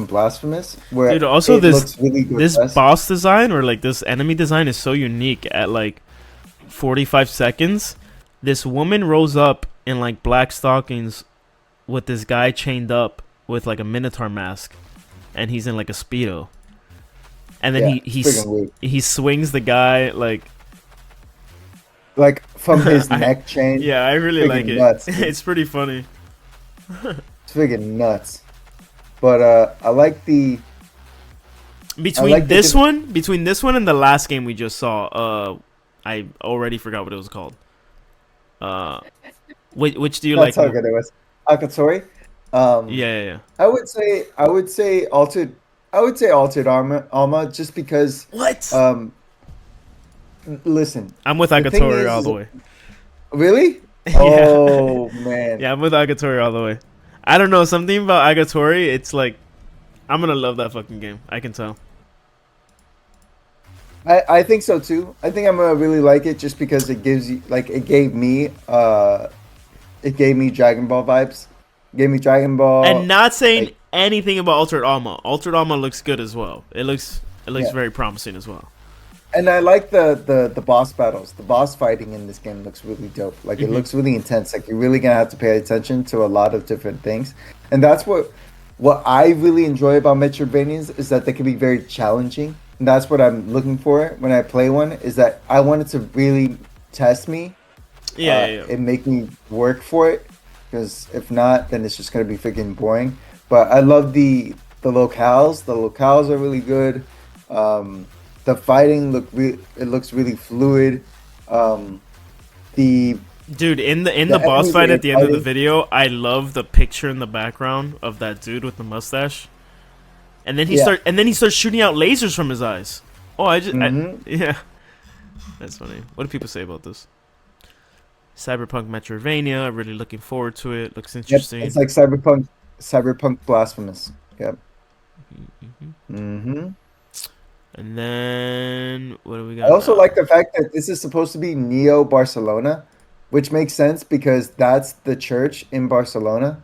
Blasphemous, where dude, also looks really grotesque. This boss design or like this enemy design is so unique. At like 45 seconds, this woman rolls up in like black stockings with this guy chained up with like a minotaur mask, and he's in like a speedo, and then he swings the guy like from his neck chain. Yeah, I really like it. Nuts, it's pretty funny. It's freaking nuts. But I like the between this one and the last game we just saw. I already forgot what it was called. Which do you like? That's how good it was. Akatori. Yeah. I would say altered Alma just because. What? Listen. I'm with Akatori all the way. Really? Yeah. Oh man. Yeah, I'm with Akatori all the way. I don't know, something about Akatori, it's like I'm gonna love that fucking game. I can tell. I think so too. I think I'm gonna really like it just because it gives you it gave me Dragon Ball vibes. It gave me Dragon Ball. And not saying anything about Altered Alma. Altered Alma looks good as well. It looks very promising as well. And I like the boss battles. The boss fighting in this game looks really dope. Like it looks really intense. Like you're really gonna have to pay attention to a lot of different things. And that's what I really enjoy about Metroidvanias is that they can be very challenging. And that's what I'm looking for when I play one, is that I want it to really test me. And make me work for it. Because if not, then it's just gonna be freaking boring. But I love the locales. The locales are really good. The fighting looks really fluid. The Dude, in the boss fight at the end of the video, I love the picture in the background of that dude with the mustache. And then he starts shooting out lasers from his eyes. Oh, yeah. That's funny. What do people say about this? Cyberpunk Metroidvania. Really looking forward to it. Looks interesting. Yep, it's like Cyberpunk Blasphemous. Yep. And then what do we got? I also like the fact that this is supposed to be Neo Barcelona, which makes sense because that's the church in Barcelona.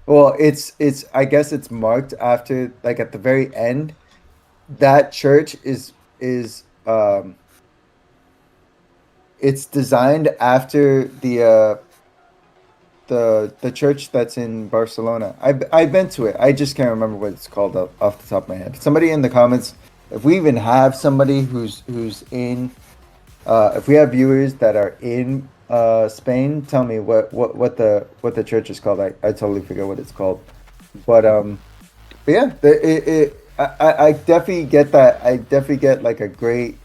Well, it's I guess it's marked after, like, at the very end. That church is it's designed after the church that's in Barcelona. I've been to it. I just can't remember what it's called off the top of my head. Somebody in the comments, if we even have somebody who's in, if we have viewers that are in Spain, tell me what the church is called. I totally forget what it's called. But yeah, I definitely get that. I definitely get like a great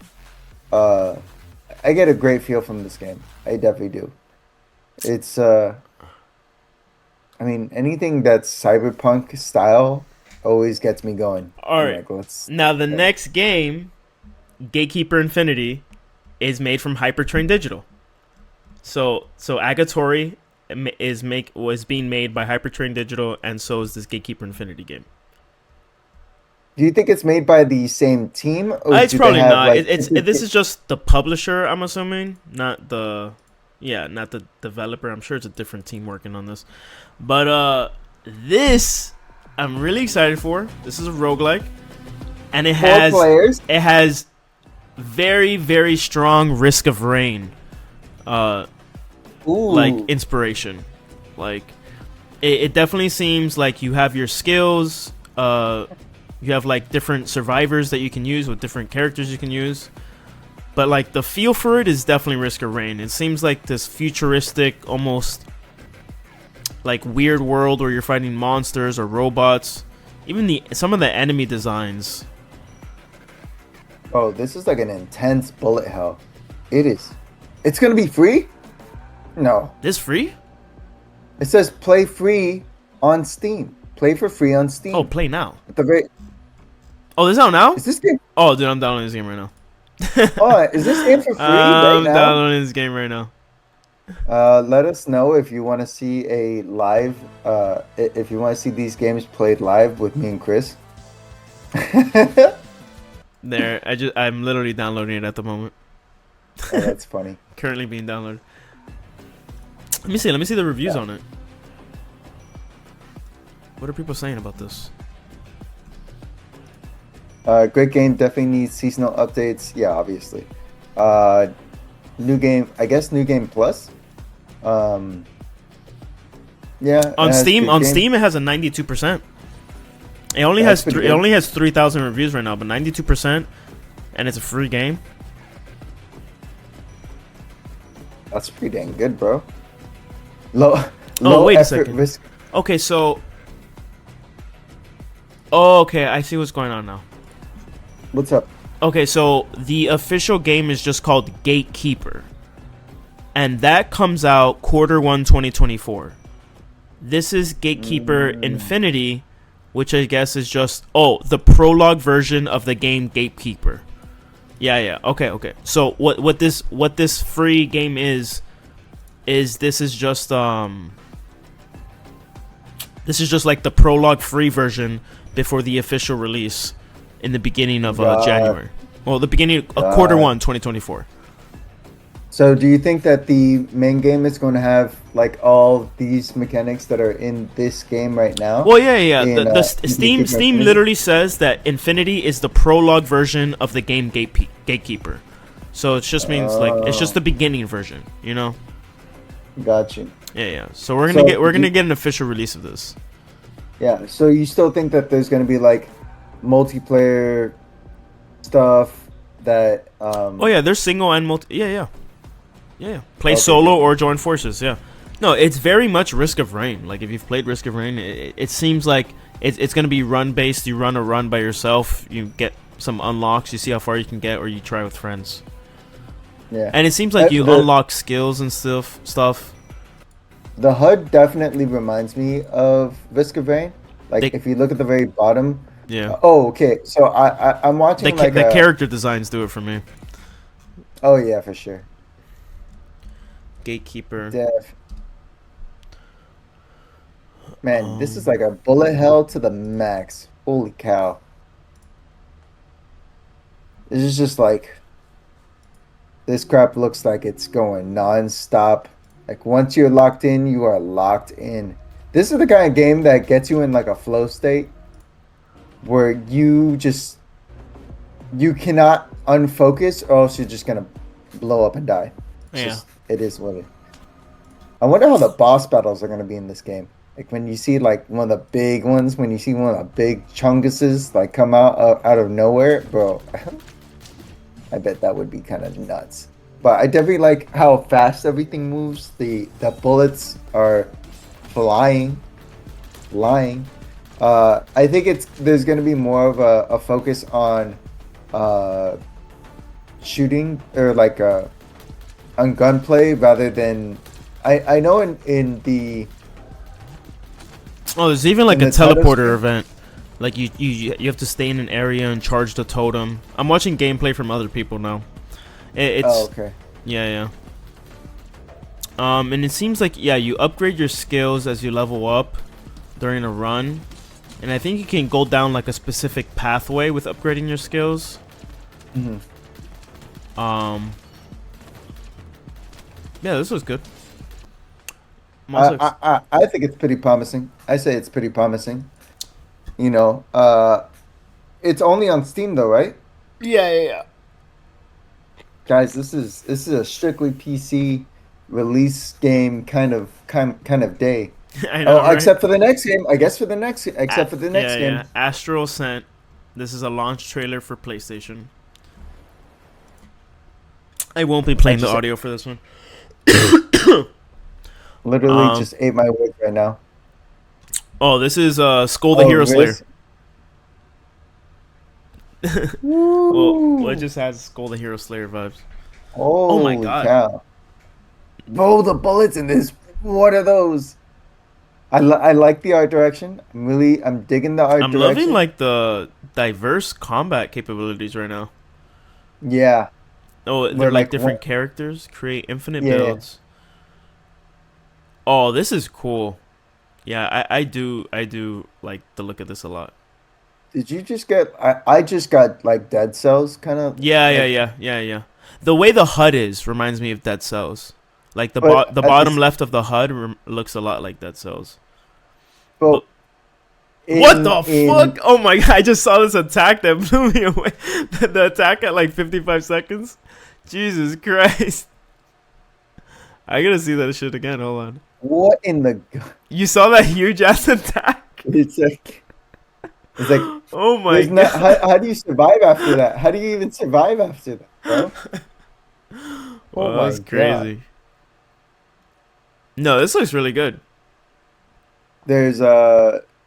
I get a great feel from this game. I definitely do. It's I mean, anything that's cyberpunk style always gets me going. All right. Now the next game, Gatekeeper Infinity, is made from Hypertrain Digital. So Akatori was being made by Hypertrain Digital, and so is this Gatekeeper Infinity game. Do you think it's made by the same team? Or it's probably not. This is just the publisher, I'm assuming, not the developer. I'm sure it's a different team working on this. But this I'm really excited for. This is a roguelike, and it has very, very strong Risk of Rain like inspiration. Like it definitely seems like you have your skills, you have like different survivors that you can use with different characters you can use, but like the feel for it is definitely Risk of Rain. It seems like this futuristic, almost like weird world where you're fighting monsters or robots. Even some of the enemy designs. Oh, this is like an intense bullet hell. It is. It's gonna be free? No. This free? It says play free on Steam. Play for free on Steam. Oh, play now. At the very. Oh, this out now? Is this game? Oh, dude, I'm downloading this game right now. Oh, is this game for free I'm right now? downloading this game right now. Let us know if you want to see a live. If you want to see these games played live with me and Chris. There, I'm literally downloading it at the moment. Oh, that's funny. Currently being downloaded. Let me see the reviews on it. What are people saying about this? Great game. Definitely needs seasonal updates. Yeah, obviously. New game. I guess new game plus. Yeah. On Steam, Steam, it has a 92%. It only has 3,000 reviews right now, but 92%, and it's a free game. That's pretty dang good, bro. Low wait effort, a second. risk. Okay, so. Oh, okay, I see what's going on now. What's up? Okay, so the official game is just called Gatekeeper, and that comes out Q1 2024. This is Gatekeeper Infinity, which I guess is just the prologue version of the game Gatekeeper. Yeah. Okay. So what this free game is this is just like the prologue free version before the official release in the beginning of January. Well, the beginning of Q1 2024. So do you think that the main game is going to have like all these mechanics that are in this game right now? Well, yeah. The Steam literally says that Infinity is the prologue version of the game Gatekeeper. So it just means like it's just the beginning version, you know? Got you. Yeah. So we're gonna get an official release of this. Yeah. So you still think that there's gonna be like multiplayer stuff that? Oh yeah, there's single and multi. Yeah. Play solo or join forces. Yeah. No, it's very much Risk of Rain. Like if you've played Risk of Rain, it seems like it's gonna be run based. You run a run by yourself. You get some unlocks. You see how far you can get, or you try with friends. Yeah. And it seems like you unlock skills and stuff. The HUD definitely reminds me of Risk of Rain. Like if you look at the very bottom. Yeah. Okay. So I'm watching the character designs do it for me. Oh yeah, for sure. Gatekeeper. Man, this is like a bullet hell to the max. Holy cow. This is just like, this crap looks like it's going non-stop. Like once you're locked in, you are locked in. This is the kind of game that gets you in like a flow state where you cannot unfocus or else you're just gonna blow up and die. It is what it is. I wonder how the boss battles are gonna be in this game. Like when you see like one of the big ones, when you see one of the big chunguses like come out of nowhere, bro. I bet that would be kind of nuts. But I definitely like how fast everything moves. The bullets are flying. I think there's gonna be more of a focus on shooting or like on gunplay rather than I know in the there's even like a teleporter event. Like you have to stay in an area and charge the totem. I'm watching gameplay from other people now. okay. Yeah. And it seems like you upgrade your skills as you level up during a run, and I think you can go down like a specific pathway with upgrading your skills. Yeah, this was good. I think it's pretty promising. I say it's pretty promising. You know, it's only on Steam though, right? Yeah. Guys, this is a strictly PC release game kind of day. I know, right? Except for the next game. I guess for the next game. Yeah. Astral Ascent. This is a launch trailer for PlayStation. I won't be playing the audio for this one. Literally just ate my words right now. Oh, this is Skull the Hero Slayer. Well, it just has Skull the Hero Slayer vibes. Oh my god. Cow. Bro, the bullets in this. What are those? I like the art direction. I'm digging the art direction. I'm loving like the diverse combat capabilities right now. Yeah. Oh, they're like different characters. Create infinite builds. Oh, this is cool. Yeah, I do like the look of this a lot. Did you just get? I just got like Dead Cells kind of. Yeah. The way the HUD is reminds me of Dead Cells. Like the bottom left of the HUD looks a lot like Dead Cells. But what the fuck? Oh my god! I just saw this attack that blew me away. The attack at like 55 seconds. Jesus Christ! I gotta see that shit again. Hold on. What in the? You saw that huge ass attack? It's like. Oh my god! How do you survive after that? How do you even survive after that, bro? Oh my that's crazy. God. No, this looks really good. There's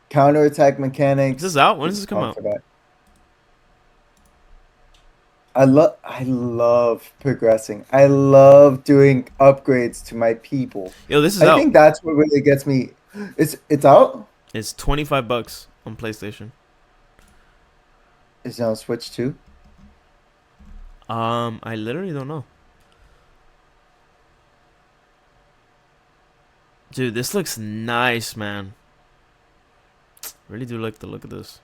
counterattack mechanics. Is this out? When does this come out? I love progressing. I love doing upgrades to my people. Yo, this is out. I think that's what really gets me. It's out? It's $25 on PlayStation. Is it on Switch too? I literally don't know. Dude, this looks nice, man. Really do like the look of this.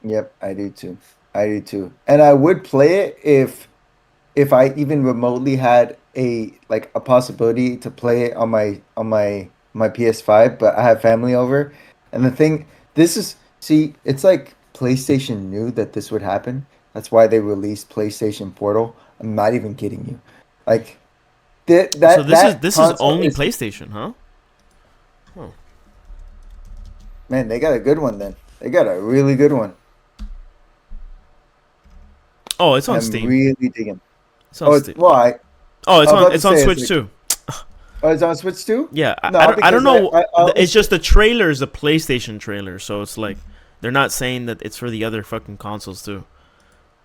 Yep, I do too. And I would play it if I even remotely had a possibility to play it on my PS5, but I have family over. And the thing, it's like PlayStation knew that this would happen. That's why they released PlayStation Portal. I'm not even kidding you. Like so this is only PlayStation, huh? Oh. Man, they got a good one then. They got a really good one. Oh, it's on Steam. I'm really digging. It's on Steam. Why? Oh, it's on Switch too. Oh, it's on Switch too? Yeah, I don't know. It's just the trailer is a PlayStation trailer, so it's like they're not saying that it's for the other fucking consoles too.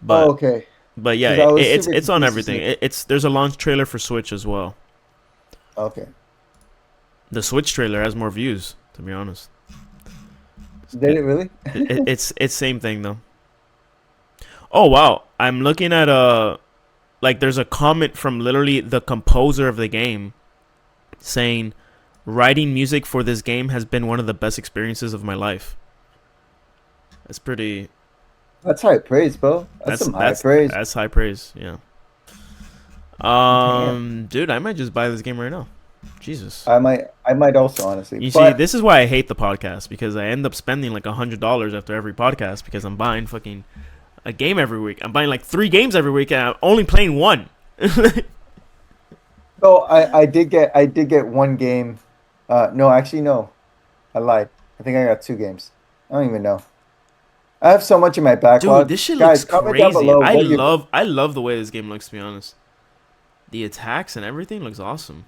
But, okay. But yeah, 'Cause I was it's super it's on confused to everything. see- There's a launch trailer for Switch as well. Okay. The Switch trailer has more views, to be honest. Did it really? It's same thing though. Oh wow, I'm looking at like there's a comment from literally the composer of the game saying writing music for this game has been one of the best experiences of my life. That's pretty. That's high praise, bro. That's some high praise. That's high praise. Yeah. Dude, I might just buy this game right now. Jesus. I might also, honestly. You see, this is why I hate the podcast, because I end up spending like $100 after every podcast because I'm buying fucking a game every week. I'm buying like 3 games every week and I'm only playing one. So I did get one game. No, actually no. I lied. I think I got 2 games. I don't even know. I have so much in my backlog. Dude, this shit Guys, looks comment down crazy. below I love the way this game looks, to be honest. The attacks and everything looks awesome.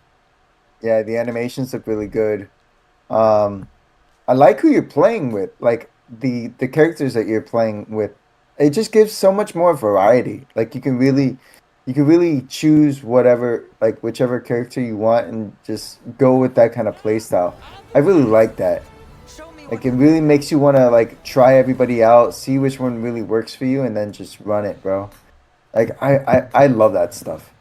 Yeah, the animations look really good. I like who you're playing with. Like the characters that you're playing with. It just gives so much more variety. Like you can really choose whichever character you want and just go with that kind of play style. I really like that. Like it really makes you want to like try everybody out, see which one really works for you, and then just run it, bro. Like I love that stuff.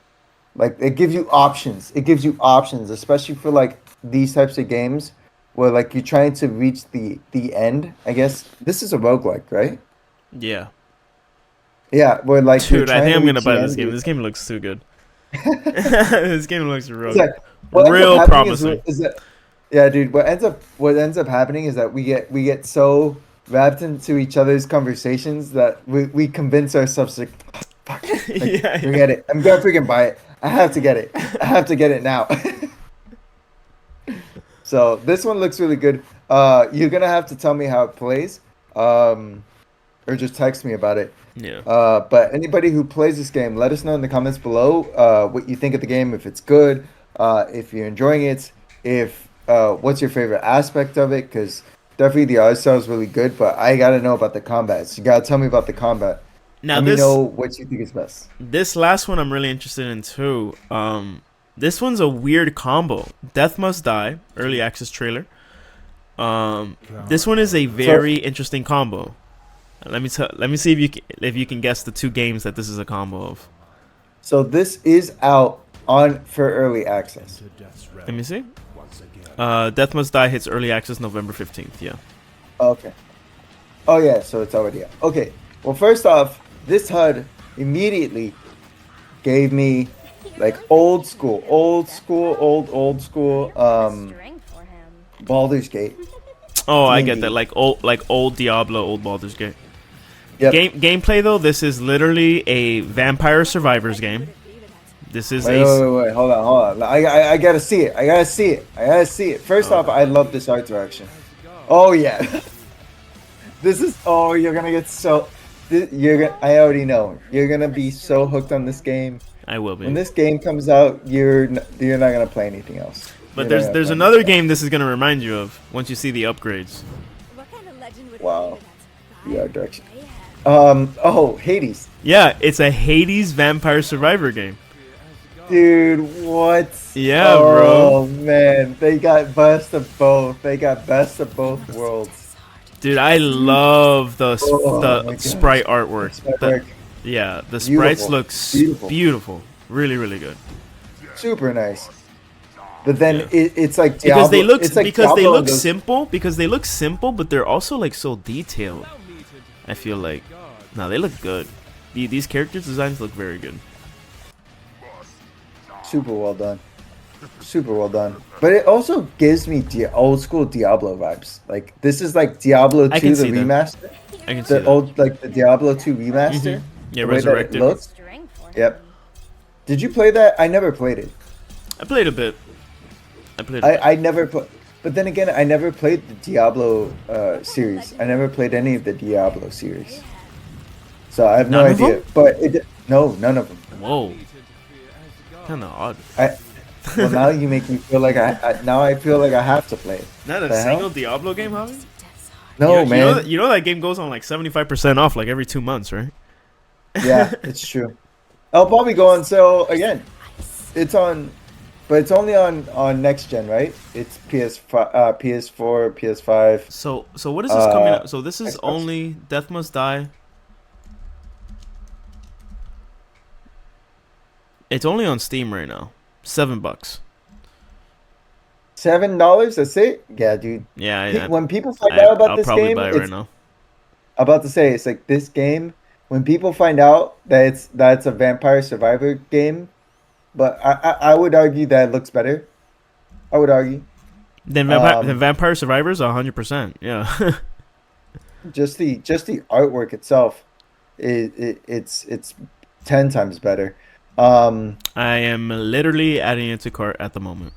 Like it gives you options. It gives you options, especially for like these types of games where like you're trying to reach the end. I guess this is a roguelike, right? Yeah. Yeah, where like dude, I think I'm gonna buy this game. This game looks too good. This game looks real promising. Yeah, dude. What ends up happening is that we get so wrapped into each other's conversations that we convince ourselves like, fuck, yeah, forget it. I'm gonna freaking buy it. I have to get it. I have to get it now. So this one looks really good. You're gonna have to tell me how it plays, or just text me about it. Yeah. But anybody who plays this game, let us know in the comments below what you think of the game, if it's good, if you're enjoying it, if what's your favorite aspect of it, because definitely the art style is really good, but I gotta know about the combat. So you gotta tell me about the combat. Now Let me know what you think is best. This last one I'm really interested in too. This one's a weird combo. Death Must Die, early access trailer. This one is a very interesting combo. Let me see if you can guess the 2 games that this is a combo of. So this is out for early access. Let me see. Death Must Die hits early access November 15th. Yeah. Okay. Oh yeah, so it's already out. Okay. Well, first off, this HUD immediately gave me like old school Baldur's Gate. Oh, I get that. Like old Diablo, old Baldur's Gate. Yep. Gameplay though, this is literally a Vampire Survivors game. This is wait, hold on. I gotta see it. First off, I love this art direction. Oh yeah. You're gonna get so. I already know. You're gonna be so hooked on this game. I will be. When this game comes out, you're not gonna play anything else. But there's another game this is gonna remind you of once you see the upgrades. Wow. The art direction. Oh, Hades. Yeah, it's a Hades Vampire Survivor game. Dude, what? Yeah, bro. Oh man, they got best of both. They got best of both worlds. Dude, I love the sprite artwork. The sprites look beautiful. Really, really good. Super nice. But then it's like Diablo. Because they look simple. Because they look simple, but they're also like so detailed. I feel like, no, they look good. These character designs look very good. Super well done. Super well done. But it also gives me old school Diablo vibes. Like this is like Diablo 2 the remaster. I can see that. The Diablo 2 remaster. Yeah, resurrected. Yep. Did you play that? I never played it. I played a bit. I never played. But then again, I never played the Diablo series. I never played any of the Diablo series. So I have no idea. But none of them. Whoa. Kind of odd. Well, now you make me feel like I feel like I have to play it. Not a single Diablo game, Javi? No, man. You know that game goes on like 75% off like every 2 months, right? Yeah, it's true. I'll probably go on sale again. It's on, but it's only on next gen, right? It's PS5, PS4, PS5, So what is this coming up? So this is Xbox. only Death Must Die. It's only on Steam right now. $7. $7. That's it. Yeah, dude. Yeah, When people find out about I'll this probably game, buy it right it's now. about to say it's like this game. When people find out that it's a Vampire Survivor game, but I would argue that it looks better. I would argue. The Um, Vampire Survivors 100%. Yeah. just the artwork itself, it's 10 times better. Um, I am literally adding it to cart at the moment.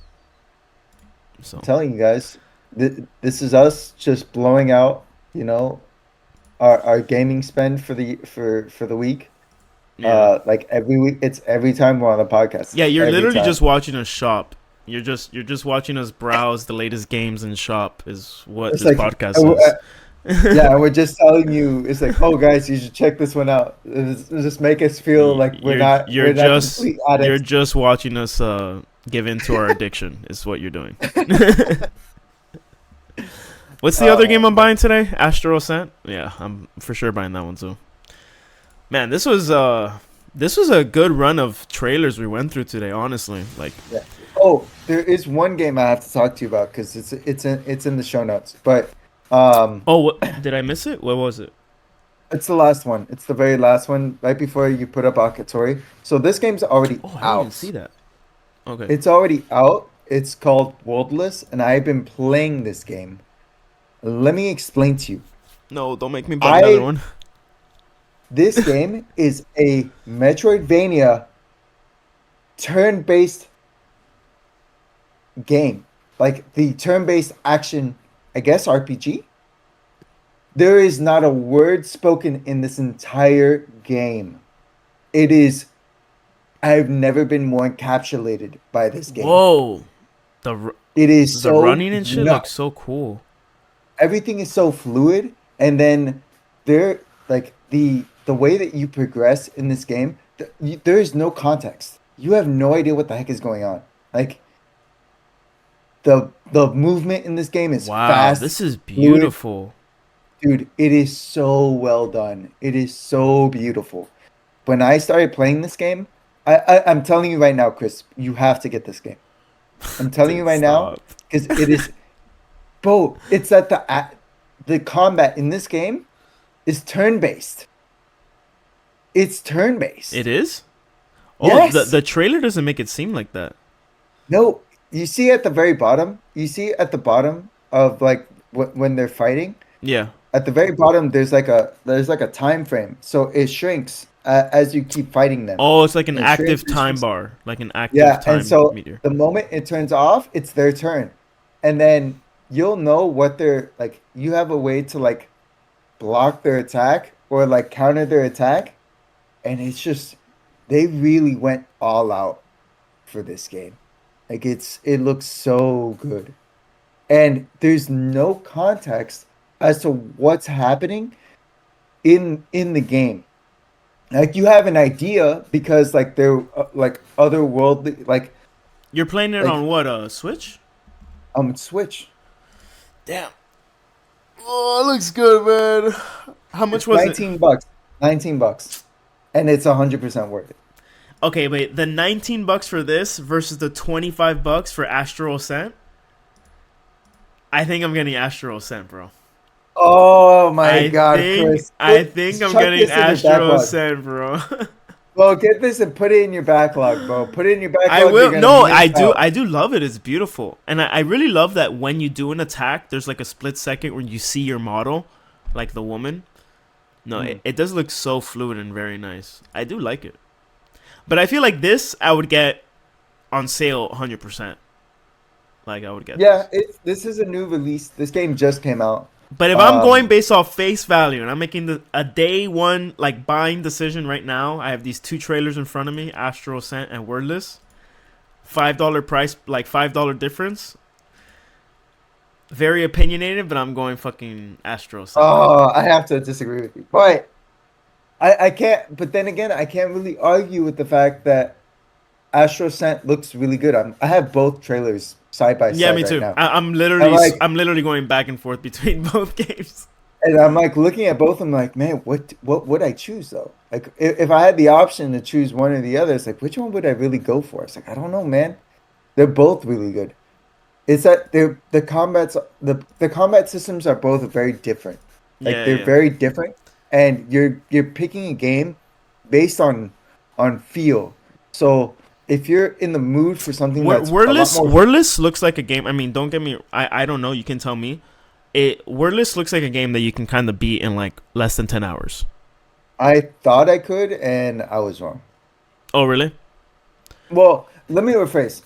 So Telling you guys, this is us just blowing out, you know, our gaming spend for the week. yeah. Like every week, it's every time we're on the podcast. Yeah, It's you're every literally time. just watching us shop. You're just watching us browse the latest games and shop is what It's this like, podcast is. yeah, we're just telling you. It's like, oh, guys, you should check this one out. It's just make us feel like we're You're not you're we're not just complete you're addicts. just watching us give into our addiction is what you're doing. What's the other game I'm Man. buying today? Astral Ascent. Yeah, I'm for sure buying that one too. Man, this was a good run of trailers we went through today. Honestly, like, Yeah. Oh, there is one game I have to talk to you about because it's in the show notes. But oh, what did I miss it? What was it? it's the last one. It's the very last one, right before you put up Akatori. So this game's already Oh, I didn't even see out. that. Okay. It's already out. It's called Worldless, and I've been playing this game. Let me explain to you. No, don't make me buy another I one. This game is a Metroidvania turn-based game. Like the turn-based action, I guess RPG. There is not a word spoken in this entire game. It is I've never been more encapsulated by this game. Whoa, the r- It is the so running and shit looks nuts. so cool. Everything is so fluid, and then there, like the way that you progress in this game, there is no context. You have no idea what the heck is going on. Like the movement in this game is Wow, fast, this is fluid. beautiful. Dude, it is so well done. It is so beautiful. When I started playing this game, I'm telling you right now, Chris, you have to get this game. I'm telling you Dude, right now stop. because it is, bro. It's that the combat in this game is turn based. It's turn It based. is. Oh, the Yes. the trailer doesn't make it seem like that. No. You see at the very bottom. You see at the bottom of like when they're fighting. Yeah. At the very bottom, there's like a time frame, so it shrinks as you keep fighting them. Oh, it's like an And it shrinks active and time shrinks. bar, like an active Yeah, and time so meter. the moment it turns off, it's their turn, and then you'll know what they're like. You have a way to like block their attack or like counter their attack, and it's just they really went all out for this game. Like it looks so good. And there's no context as to what's happening in the game. Like you have an idea because like they're like otherworldly You're playing it like on what? Switch? Switch. Damn. Oh, it looks good, man. How much It's was it? 19 bucks. 19 bucks. And it's 100% worth it. Okay, wait. The $19 for this versus the $25 for Astral Ascent. I think I'm getting Astral Ascent, bro. Oh my I God, think Chris. I think I'm Chuck getting this in your Astral backlog. Ascent, bro. Bro, get this and put it in your backlog, bro. Put it in your I backlog. You're will. gonna No, miss out. I do love it. It's beautiful, and I really love that when you do an attack, there's like a split second when you see your model, like the woman. No, Mm. it does look so fluid and very nice. I do like it, but I feel like this I would get on sale 100%. Like I would get Yeah, this. this is a new release. This game just came out. But if I'm going Um, based off face value and I'm making a day one like buying decision right now, I have these two trailers in front of me: Astral Ascent and Worldless. $5 price, like $5 difference. Very opinionated, but I'm going fucking Astral Ascent. oh, I have to disagree with you. But I can't. But then again, I can't really argue with the fact that Astral Ascent looks really good. I have both trailers side by Yeah, side me right too. now. I'm I'm literally going back and forth between both games. I'm like looking at both. I'm like, man, what would I choose though? Like, if I had the option to choose one or the other, it's like, which one would I really go for? It's like, I don't know, man. They're both really good. It's that the combat systems are both very different. Like Yeah, they're yeah. very different, and you're picking a game based on feel. So if you're in the mood for something that's a lot more, Wordless looks like a game. I mean, don't get me. I don't know. You can tell me. Wordless looks like a game that you can kind of beat in like less than 10 hours. I thought I could, and I was wrong. Oh, really? Well, let me rephrase.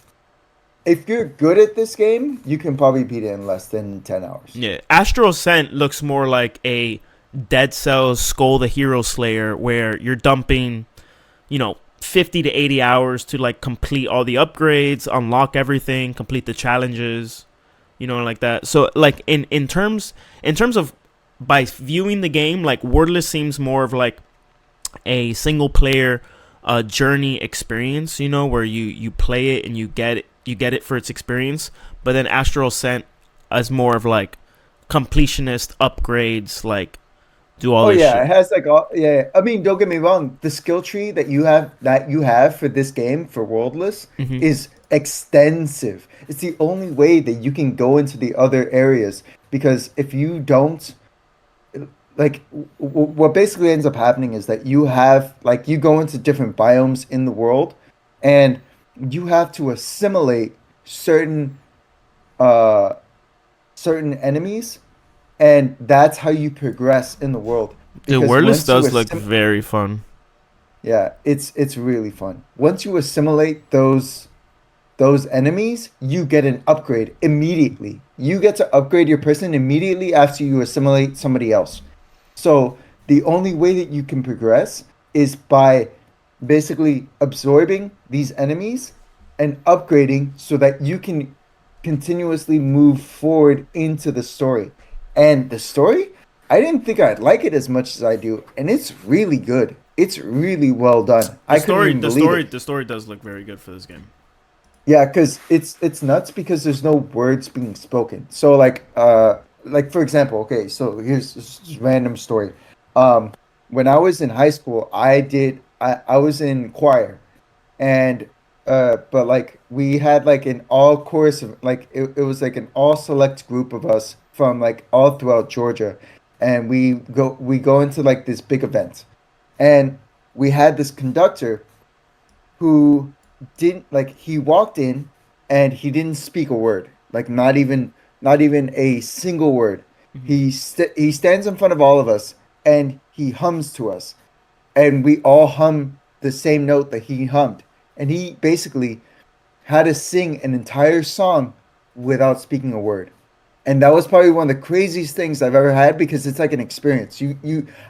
If you're good at this game, you can probably beat it in less than 10 hours. Yeah. Astral Ascent looks more like a Dead Cells Skull the Hero Slayer, where you're dumping, 50 to 80 hours to like complete all the upgrades, unlock everything, complete the challenges, like that. So like in terms of by viewing the game, like Wordless seems more of like a single player journey experience, where you play it and you get it for its experience. But then Astral Ascent is more of like completionist upgrades, like do all Oh this yeah, shit. it has like all yeah. I mean, don't get me wrong. The skill tree that you have for this game for Worldless Hmm. is extensive. It's the only way that you can go into the other areas because if you don't, like what basically ends up happening is that you go into different biomes in the world and you have to assimilate certain uh certain enemies, and that's how you progress in the world The because Wordless once you does look assimilate, very fun. yeah, it's really fun. Once you assimilate those enemies, you get an upgrade immediately. You get to upgrade your person immediately after you assimilate somebody else. So the only way that you can progress is by basically absorbing these enemies and upgrading so that you can continuously move forward into the story. And the story, I didn't think I'd like it as much as I do, and it's really good. It's really well done. The I couldn't story, even the believe story, it. the story does look very good for this game. Yeah, because it's nuts because there's no words being spoken. So like for example, okay, so here's this random story. Um, when I was in high school, I was in choir, and but like we had like an all chorus of like it was like an all select group of us from like all throughout Georgia, and we go into like this big event, and we had this conductor who didn't like he walked in and he didn't speak a word, like not even a single word. Hmm. He stands in front of all of us and he hums to us, and we all hum the same note that he hummed, and he basically had to sing an entire song without speaking a word. And that was probably one of the craziest things I've ever had because it's like an experience.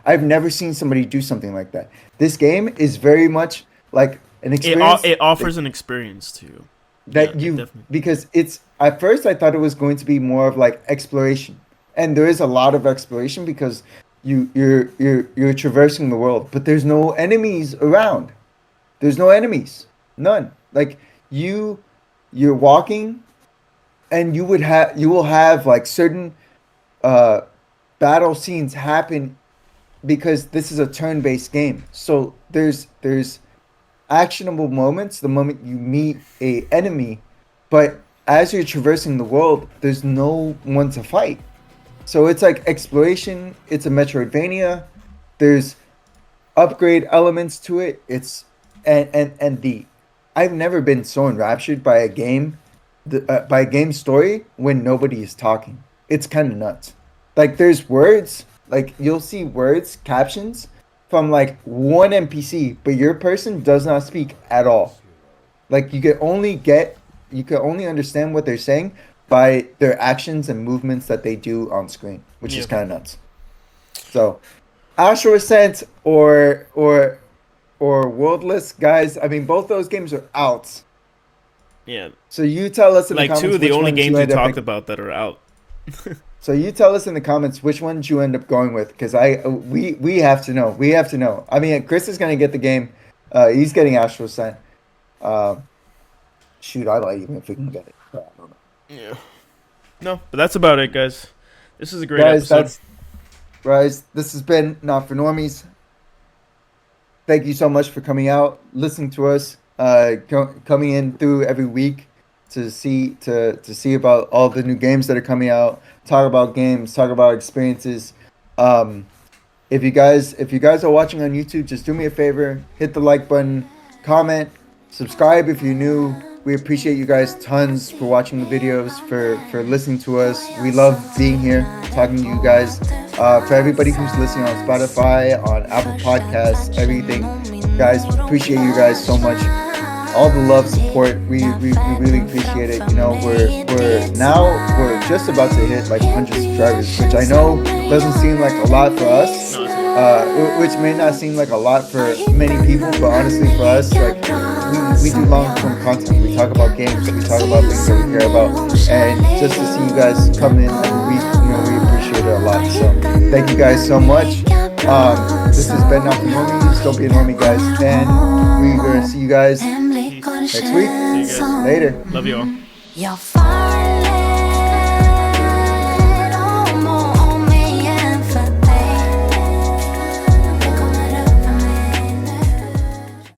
I've never seen somebody do something like that. This game is very much like an experience It offers an experience to you. Yeah, that it you definitely. because it's at first I thought it was going to be more of like exploration, and there is a lot of exploration because you're traversing the world, but there's no enemies around. There's no enemies, none. Like you, you're walking, and you will have like certain uh battle scenes happen because this is a turn-based game. So there's actionable moments the moment you meet a enemy, but as you're traversing the world, there's no one to fight. So it's like exploration, it's a Metroidvania. There's upgrade elements to it. It's and the I've never been so enraptured by a game, by a game story when nobody is talking. It's kind of nuts. Like there's words, like you'll see words, captions from like one NPC, but your person does not speak at all. Like you can only understand what they're saying by their actions and movements that they do on screen, which is Yeah, kind of nuts. So Astral Ascent or Worldless, guys. I mean, both those games are out. yeah. So you tell us in the Like two comments of the which only ones you games we end up talked picking. about that are out. So you tell us in the comments which ones you end up going with, because we have to know. We have to know. I mean, Chris is gonna get the game. He's getting Astral Ascent. Shoot, I might even if we can get it. I don't know. Yeah. No, but that's about it, guys. This is a great episode. Guys, this has been Not for Normies. Thank you so much for coming out, listening to us, coming in through every week to see about all the new games that are coming out, talk about games, talk about experiences. If you guys are watching on YouTube, just do me a favor, hit the like button, comment, subscribe if you're new. We appreciate you guys tons for watching the videos, for listening to us. We love being here, talking to you guys. For everybody who's listening on Spotify, on Apple Podcasts, everything, guys, appreciate you guys so much. All the love, support, we really appreciate it. You know, we're just about to hit like 100 subscribers, which I know doesn't seem like a lot for us, which may not seem like a lot for many people, but honestly for us, like we do long-term content. We talk about games, we talk about things that we care about, and just to see you guys come in every week, you know, we appreciate it a lot. So thank you guys so much. This has been Not for Normies. Don't be a normie, guys, and we're gonna see you guys next week. See you guys. Later. Love you all.